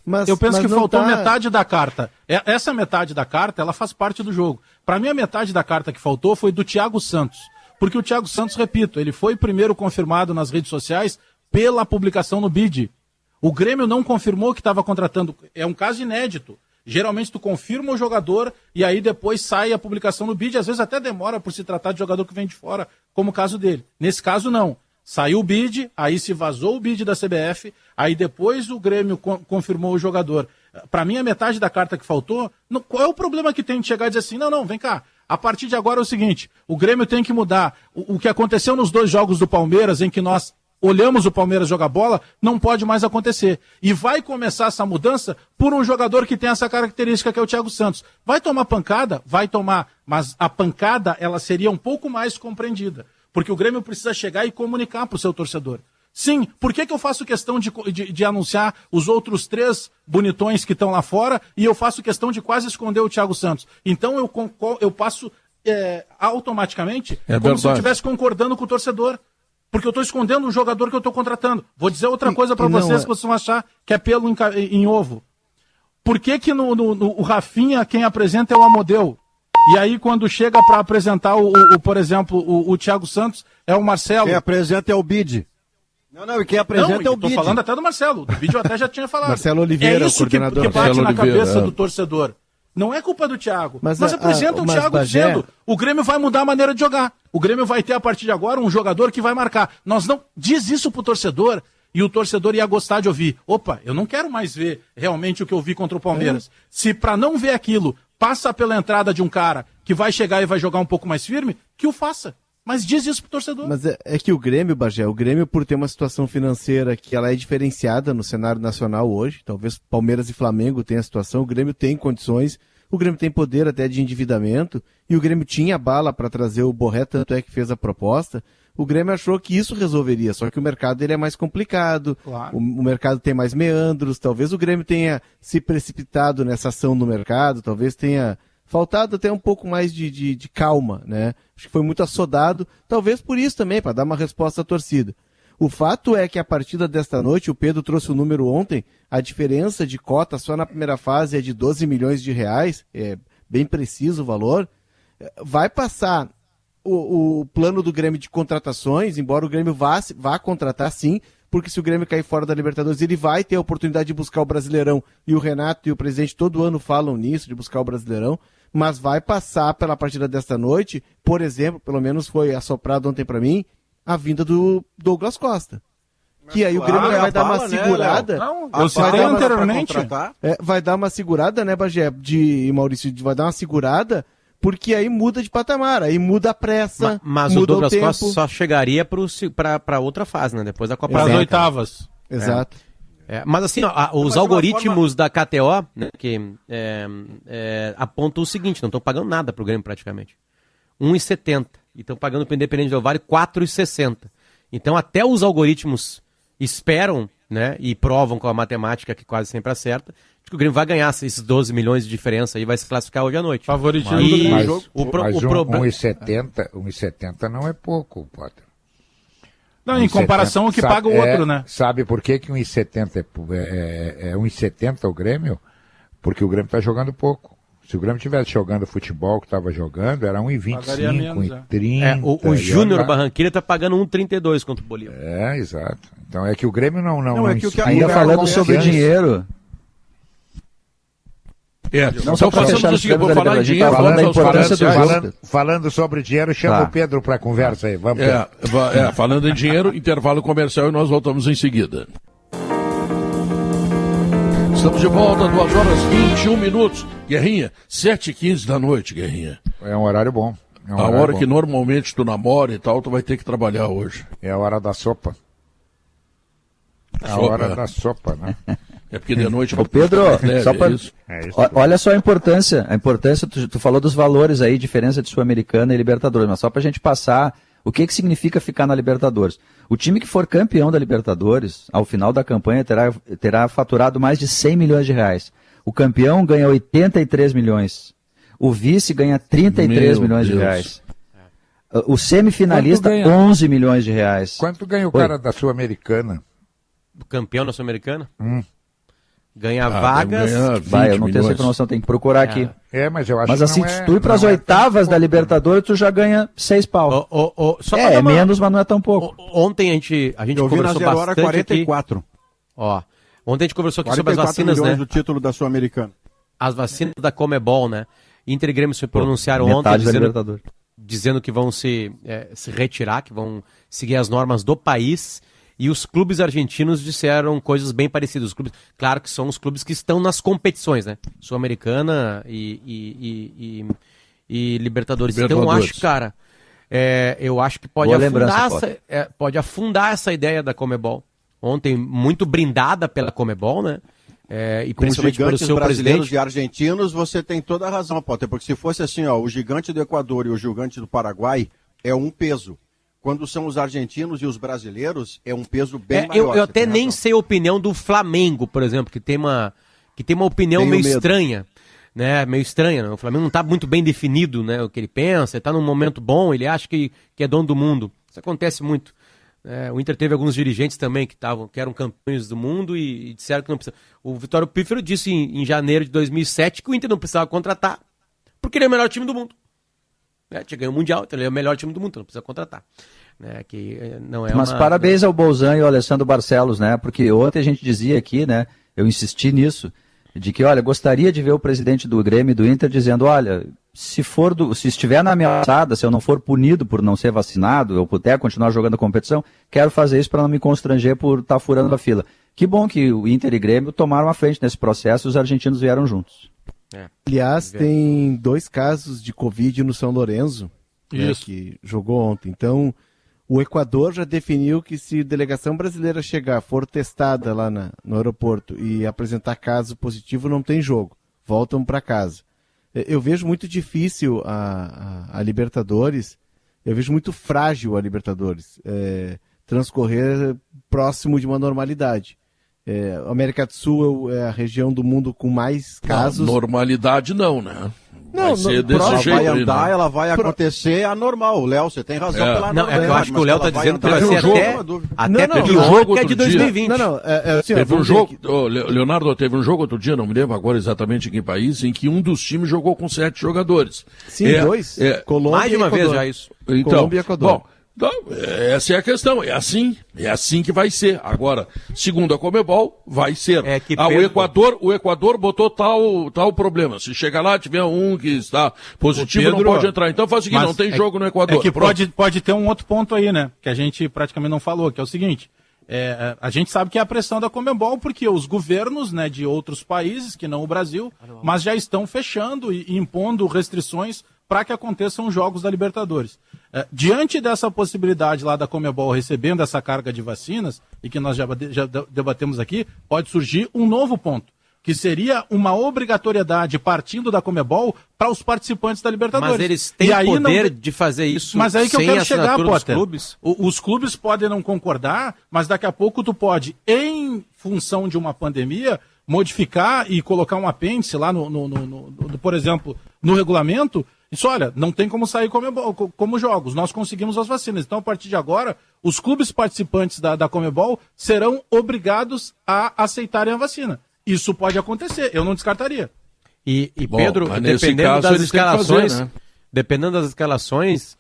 Mas eu penso que faltou metade da carta. Essa metade da carta, ela faz parte do jogo. Para mim, a metade da carta que faltou foi do Thiago Santos. Porque o Thiago Santos, repito, ele foi primeiro confirmado nas redes sociais pela publicação no BID. O Grêmio não confirmou que estava contratando. É um caso inédito. Geralmente tu confirma o jogador e aí depois sai a publicação no BID. Às vezes até demora por se tratar de jogador que vem de fora, como o caso dele. Nesse caso, não. Saiu o BID, aí se vazou o BID da CBF, aí depois o Grêmio confirmou o jogador. Para mim, a metade da carta que faltou, qual é o problema que tem de chegar e dizer assim, não, vem cá, a partir de agora é o seguinte, o Grêmio tem que mudar. O que aconteceu nos 2 jogos do Palmeiras, em que nós olhamos o Palmeiras jogar bola, não pode mais acontecer. E vai começar essa mudança por um jogador que tem essa característica, que é o Thiago Santos. Vai tomar pancada? Vai tomar, mas a pancada, ela seria um pouco mais compreendida. Porque o Grêmio precisa chegar e comunicar para o seu torcedor. Sim, por que eu faço questão de anunciar os outros 3 bonitões que estão lá fora e eu faço questão de quase esconder o Thiago Santos? Então eu passo automaticamente como se eu estivesse concordando com o torcedor. Porque eu estou escondendo um jogador que eu estou contratando. Vou dizer outra coisa para vocês que vocês vão achar que é pelo em ovo. Por que no Rafinha quem apresenta é o Amodeu? E aí, quando chega para apresentar, por exemplo, o Thiago Santos, é o Marcelo. Quem apresenta é o Bid. Não, e quem apresenta é o Bid. Estou falando até do Marcelo. Do Bid eu até já tinha falado. Marcelo Oliveira, é isso o coordenador. Que bate na cabeça do torcedor. Não é culpa do Thiago. Mas apresenta o Thiago dizendo, o Grêmio vai mudar a maneira de jogar. O Grêmio vai ter, a partir de agora, um jogador que vai marcar. Nós não... Diz isso pro torcedor, e o torcedor ia gostar de ouvir. Opa, eu não quero mais ver realmente o que eu vi contra o Palmeiras. Se para não ver aquilo, passa pela entrada de um cara que vai chegar e vai jogar um pouco mais firme, que o faça. Mas diz isso pro torcedor. Mas é que o Grêmio, Bagé, o Grêmio, por ter uma situação financeira que ela é diferenciada no cenário nacional hoje, talvez Palmeiras e Flamengo tenham a situação, o Grêmio tem condições, o Grêmio tem poder até de endividamento, e o Grêmio tinha bala para trazer o Borré, tanto é que fez a proposta. O Grêmio achou que isso resolveria, só que o mercado ele é mais complicado, claro. O mercado tem mais meandros, talvez o Grêmio tenha se precipitado nessa ação no mercado, talvez tenha faltado até um pouco mais de calma, né? Acho que foi muito assodado, talvez por isso também, para dar uma resposta à torcida. O fato é que a partida desta noite, o Pedro trouxe o número ontem, a diferença de cota só na primeira fase é de 12 milhões de reais, é bem preciso o valor, vai passar o plano do Grêmio de contratações, embora o Grêmio vá contratar sim, porque se o Grêmio cair fora da Libertadores, ele vai ter a oportunidade de buscar o Brasileirão, e o Renato e o presidente todo ano falam nisso, de buscar o Brasileirão, mas vai passar pela partida desta noite, por exemplo, pelo menos foi assoprado ontem para mim, a vinda do Douglas Costa. Que aí o Grêmio vai dar uma segurada. Não, eu citei anteriormente. Vai dar uma segurada, né, Bagé, e Maurício, vai dar uma segurada, porque aí muda de patamar, aí muda a pressa, mas muda o Douglas tempo. Costa só chegaria para outra fase, né, depois da Copa Para as América. oitavas. Exato. Mas assim, os algoritmos da KTO, né, que apontam o seguinte, não estão pagando nada pro Grêmio praticamente. 1,70. E estão pagando pro Independente Del Valle 4,60. Então até os algoritmos esperam, né, e provam com a matemática que quase sempre acerta, de que o Grêmio vai ganhar esses 12 milhões de diferença e vai se classificar hoje à noite. Favoritismo do Grêmio. Mas 1,70 não é pouco, Potter. Não, em comparação ao que paga o outro, né? Sabe por que 1,70 é 1,70 o Grêmio? Porque o Grêmio está jogando pouco. Se o Grêmio estivesse jogando futebol que estava jogando, era 1,25, 1,30. O Júnior Barranquilla está pagando 1,32 contra o Bolívar. Exato. Então é que o Grêmio não ainda falando sobre dinheiro. Não só para fechar os vou falar em dinheiro, falando da importância do jogo. Falando sobre dinheiro, chama o Pedro para a conversa aí. Vamos falando em dinheiro, intervalo comercial e nós voltamos em seguida. Estamos de volta, 2h21. Guerrinha, 7h15 da noite, Guerrinha. É um horário bom. A hora que normalmente tu namora e tal, tu vai ter que trabalhar hoje. É a hora da sopa. Hora da sopa, né? É porque de noite... Ô Pedro, só pra... olha só a importância, tu falou dos valores aí, diferença de Sul-Americana e Libertadores, mas só pra gente passar o que significa ficar na Libertadores. O time que for campeão da Libertadores, ao final da campanha, terá faturado mais de 100 milhões de reais. O campeão ganha 83 milhões. O vice ganha 33 milhões de reais. O semifinalista, 11 milhões de reais. Quanto ganha o cara da Sul-Americana? O campeão da Sul-Americana? Ganha vagas. Eu não tenho essa informação, tem que procurar aqui. Mas eu acho mas assim, se tu ir para as oitavas da Libertadores, tu já ganha 6 pau. É menos, mas não é tão pouco. Ontem a gente conversou bastante 44. Aqui. Ontem a gente conversou aqui sobre as vacinas, né? Do título da Sul-Americana. As vacinas da Comebol, né? Inter e Grêmio se pronunciaram ontem dizendo que vão se retirar, que vão seguir as normas do país. E os clubes argentinos disseram coisas bem parecidas. Os clubes, claro que são os clubes que estão nas competições, né? Sul-Americana e Libertadores. Então eu acho, cara, eu acho que pode afundar essa ideia da Comebol. Ontem, muito brindada pela Comebol, né? E principalmente pelo seu presidente. E argentinos, você tem toda a razão, Potter, porque se fosse assim, o gigante do Equador e o gigante do Paraguai é um peso. Quando são os argentinos e os brasileiros, é um peso bem maior. Eu até nem sei a opinião do Flamengo, por exemplo, que tem uma opinião meio estranha. Né? Meio estranha, né? O Flamengo não está muito bem definido, né? O que ele pensa, está num momento bom, ele acha que é dono do mundo. Isso acontece muito. O Inter teve alguns dirigentes também que eram campeões do mundo e disseram que não precisa. O Vitório Pífero disse em janeiro de 2007 que o Inter não precisava contratar, porque ele é o melhor time do mundo. Tinha ganho o Mundial, então ele é o melhor time do mundo, não precisa contratar. Mas parabéns ao Bolzan e ao Alessandro Barcelos, né? Porque ontem a gente dizia aqui, né? Eu insisti nisso, de que, olha, gostaria de ver o presidente do Grêmio e do Inter dizendo, olha, se estiver na ameaçada, se eu não for punido por não ser vacinado, eu puder continuar jogando a competição, quero fazer isso para não me constranger por estar furando a fila. Que bom que o Inter e Grêmio tomaram a frente nesse processo e os argentinos vieram juntos. Aliás, tem 2 casos de Covid no São Lourenço, né, que jogou ontem. Então, o Equador já definiu que se a delegação brasileira for testada lá no aeroporto e apresentar caso positivo, não tem jogo. Voltam para casa. Eu vejo muito difícil a Libertadores, eu vejo muito frágil a Libertadores transcorrer próximo de uma normalidade. A América do Sul é a região do mundo com mais casos. Normalidade não, né? Não, vai ser desse jeito. Vai andar, ela vai acontecer anormal. Léo, você tem razão pela não, eu acho que o Léo está dizendo que vai ser até pior que é de 2020. Teve um jogo, Leonardo, teve um jogo outro dia, não me lembro agora exatamente em que país, em que um dos times jogou com 7 jogadores. Sim, 2. Mais de uma vez já isso. Então, bom, Então, essa é a questão, é assim que vai ser. Agora, segundo a Conmebol, vai ser. O Equador botou tal problema. Se chegar lá, tiver um que está positivo, não pode entrar. Então faz o seguinte, não tem jogo no Equador. É que pode ter um outro ponto aí, né? Que a gente praticamente não falou, que é o seguinte. A gente sabe que é a pressão da Conmebol, porque os governos, né, de outros países, que não o Brasil, mas já estão fechando e impondo restrições para que aconteçam os jogos da Libertadores. Diante dessa possibilidade lá da Conmebol recebendo essa carga de vacinas, e que nós já debatemos aqui, pode surgir um novo ponto, que seria uma obrigatoriedade partindo da Conmebol para os participantes da Libertadores. Mas eles têm poder de fazer isso. Mas aí que eu quero chegar, Potter. Clubes? Os clubes podem não concordar, mas daqui a pouco tu pode, em função de uma pandemia, modificar e colocar um apêndice lá, por exemplo, no regulamento. Isso, olha, não tem como sair como jogos, nós conseguimos as vacinas. Então, a partir de agora, os clubes participantes da Conmebol serão obrigados a aceitarem a vacina. Isso pode acontecer, eu não descartaria. E Pedro, dependendo das escalações, fazer, né? Dependendo das escalações,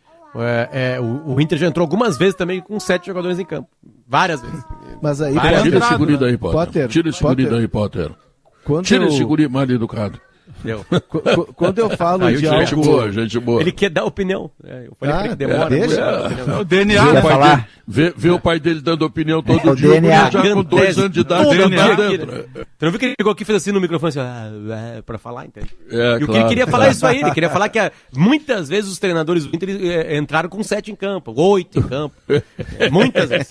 o Inter já entrou algumas vezes também com 7 jogadores em campo. Várias vezes. Mas aí, tira esse guri daí, Potter. Tira esse guri daí, Potter. Tira esse guri mal educado. Quando eu falo de algo... Gente boa. Ele quer dar opinião. Eu falei pra ele que demora. Deixa. O DNA. Vê o pai dele dando opinião todo dia. DNA. Já com 2 anos de idade. Você não viu que ele chegou aqui e fez assim no microfone, assim, pra falar, entende? E o que ele queria falar é isso aí. Ele queria falar que muitas vezes os treinadores do Inter entraram com 7 em campo, 8 em campo. Muitas vezes.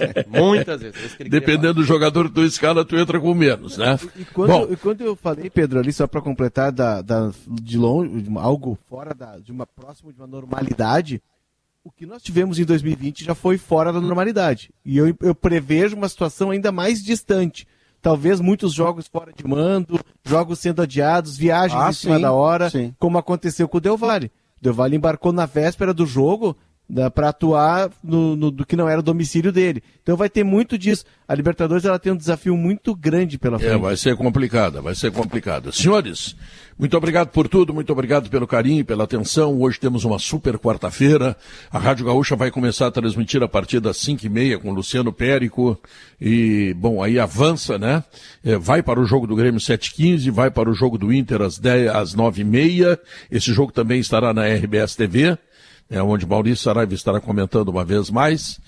Dependendo do jogador que tu escala, tu entra com menos, né? E quando eu falei, Pedro, ali só para completar de longe, algo fora de uma normalidade, o que nós tivemos em 2020 já foi fora da normalidade. E eu prevejo uma situação ainda mais distante. Talvez muitos jogos fora de mando, jogos sendo adiados, viagens em cima da hora, como aconteceu com o Del Valle. O Del Valle embarcou na véspera do jogo para atuar do que não era o domicílio dele. Então vai ter muito disso. A Libertadores ela tem um desafio muito grande pela frente. Vai ser complicada. Senhores, muito obrigado por tudo, muito obrigado pelo carinho, pela atenção. Hoje temos uma super quarta-feira. A Rádio Gaúcha vai começar a transmitir a partir das 5h30 com o Luciano Périco. E, bom, aí avança, né? Vai para o jogo do Grêmio 7h15, vai para o jogo do Inter às 9h30. Esse jogo também estará na RBS TV. Onde Maurício Saraiva estará comentando uma vez mais.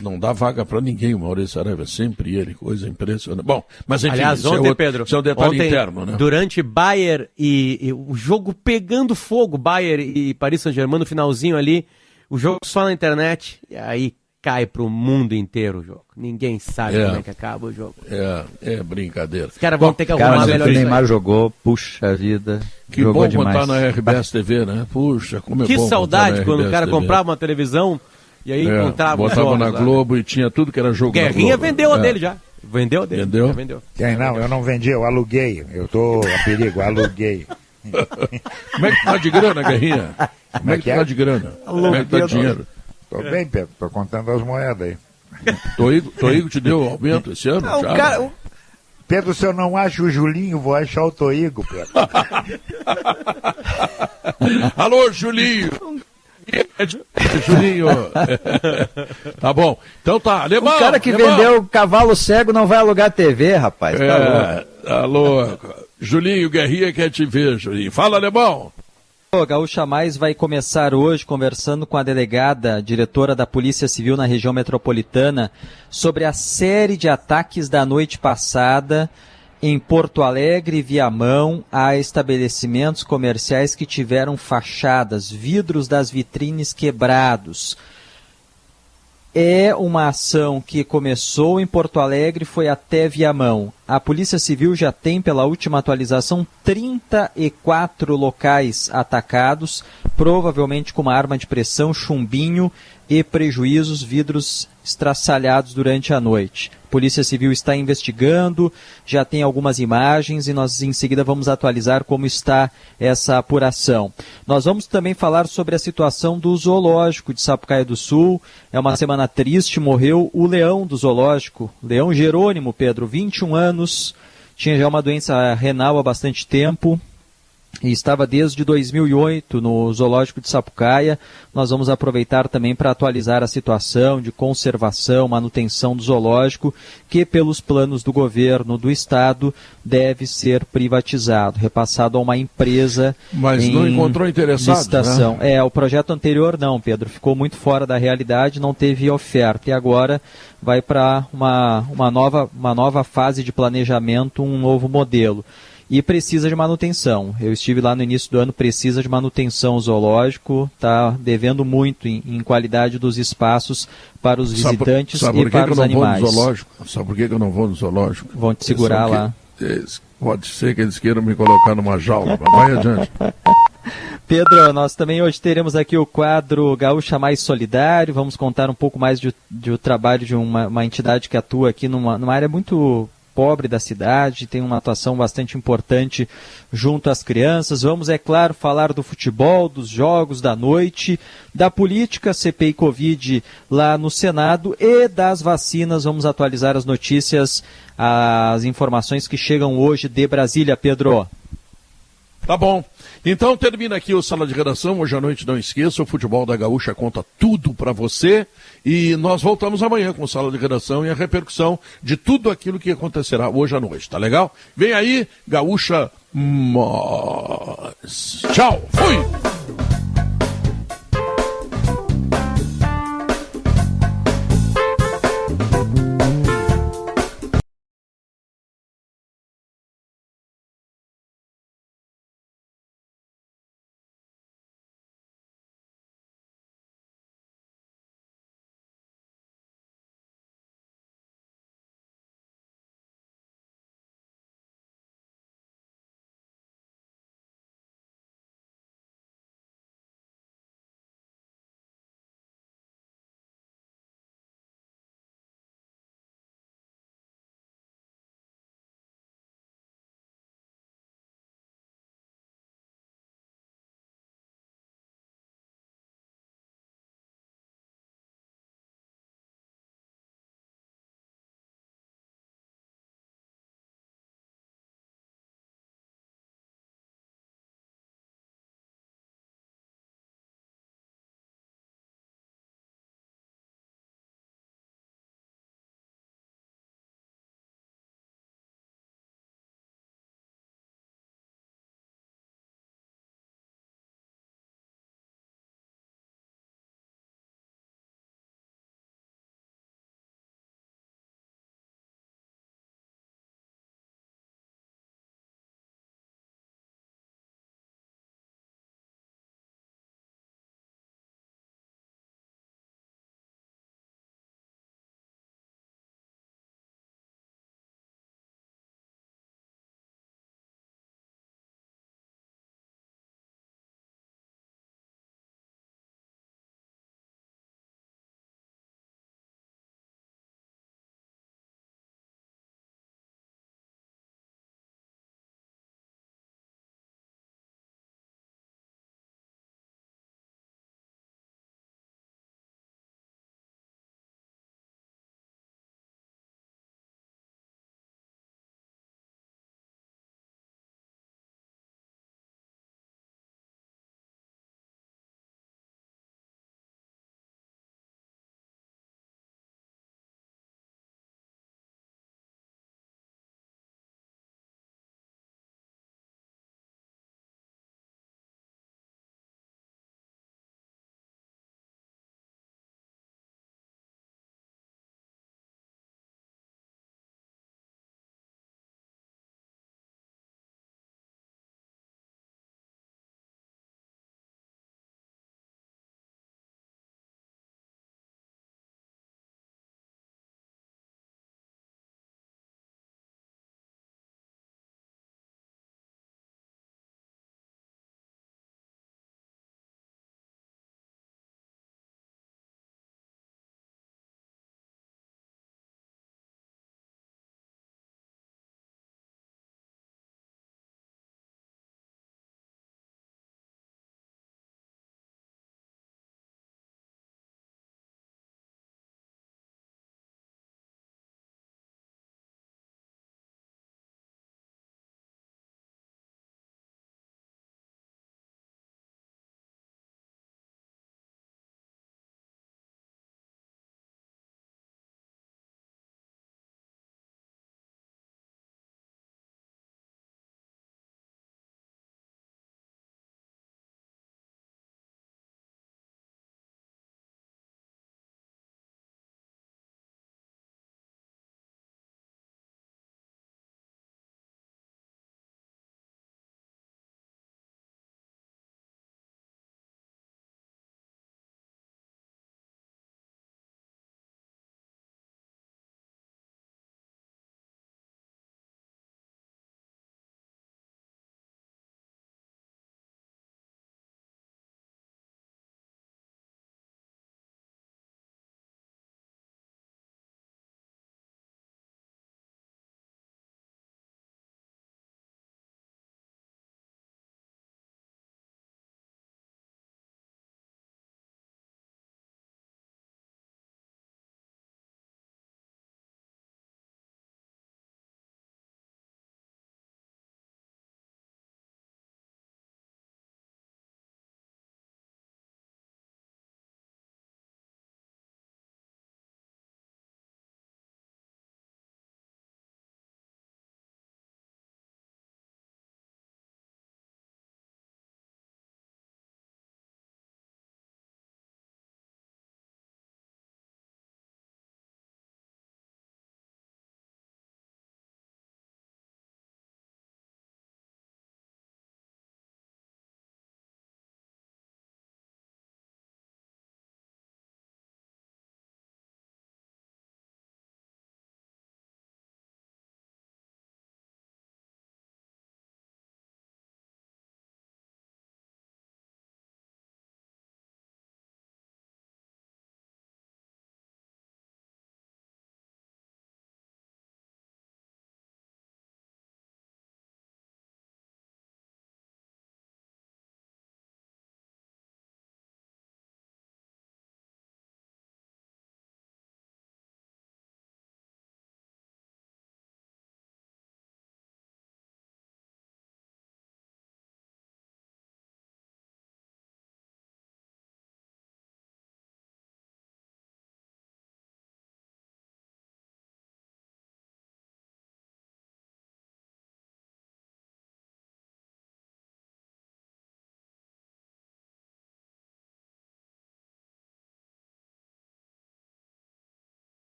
Não dá vaga para ninguém, o Maurício Saraiva, sempre ele, coisa impressionante. Bom, mas enfim, aliás, ontem, Pedro, isso é um detalhe interno, né? Durante Bayern e o jogo pegando fogo, Bayern e Paris Saint-Germain no finalzinho ali, o jogo só na internet, e aí cai pro mundo inteiro o jogo. Ninguém sabe como é que acaba o jogo. É brincadeira. Os caras vão ter que arrumar melhor. O Neymar jogou, puxa vida. Que bom botar na RBS TV, né? Puxa, como é bom. Que saudade quando o cara comprava uma televisão e aí encontrava botava na Globo e tinha tudo que era jogo da Globo. Guerrinha vendeu a dele já. Vendeu a dele. Vendeu? Não, eu não vendi, eu aluguei. Eu tô a perigo, aluguei. Como é que tá de grana, Guerrinha? Como é que tá de grana? Como é que tá de dinheiro? Tô bem, Pedro, tô contando as moedas aí. Toigo te deu aumento esse ano? Não, Pedro, se eu não acho o Julinho, vou achar o Toigo, Pedro. Alô, Julinho! Julinho! Tá bom. Então tá, Alemão! O cara que vendeu o cavalo cego não vai alugar TV, rapaz. Tá louco. Julinho, Guerrinha quer te ver, Julinho. Fala, Alemão! O Gaúcha Mais vai começar hoje conversando com a delegada, diretora da Polícia Civil na região metropolitana, sobre a série de ataques da noite passada em Porto Alegre e Viamão a estabelecimentos comerciais que tiveram fachadas, vidros das vitrines quebrados. É uma ação que começou em Porto Alegre e foi até Viamão. A Polícia Civil já tem, pela última atualização, 34 locais atacados, provavelmente com uma arma de pressão, chumbinho e prejuízos, vidros estraçalhados durante a noite. A Polícia Civil está investigando, já tem algumas imagens e nós em seguida vamos atualizar como está essa apuração. Nós vamos também falar sobre a situação do zoológico de Sapucaia do Sul. É uma semana triste, morreu o leão do zoológico, Leão Jerônimo, Pedro, 21 anos, tinha já uma doença renal há bastante tempo. e estava desde 2008 no Zoológico de Sapucaia. Nós vamos aproveitar também para atualizar a situação de conservação, manutenção do zoológico, que pelos planos do governo do estado deve ser privatizado, repassado a uma empresa. Mas não encontrou interessado, licitação. Né? O projeto anterior não, Pedro, ficou muito fora da realidade, não teve oferta, e agora vai para uma nova fase de planejamento, um novo modelo. E precisa de manutenção. Eu estive lá no início do ano, precisa de manutenção. O zoológico está devendo muito em qualidade dos espaços para os visitantes e para os animais. Sabe por que eu não vou no zoológico? Vão te segurar lá. Pode ser que eles queiram me colocar numa jaula, mas vai adiante. Pedro, nós também hoje teremos aqui o quadro Gaúcha Mais Solidário. Vamos contar um pouco mais do trabalho de uma entidade que atua aqui numa área muito pobre da cidade, tem uma atuação bastante importante junto às crianças. Vamos, é claro, falar do futebol, dos jogos da noite, da política, CPI Covid lá no Senado e das vacinas. Vamos atualizar as notícias, as informações que chegam hoje de Brasília, Pedro. Tá bom. Então termina aqui o Sala de Redação. Hoje à noite, não esqueça, o Futebol da Gaúcha conta tudo para você. E nós voltamos amanhã com o Sala de Redação e a repercussão de tudo aquilo que acontecerá hoje à noite. Tá legal? Vem aí, Gaúcha. Tchau. Fui!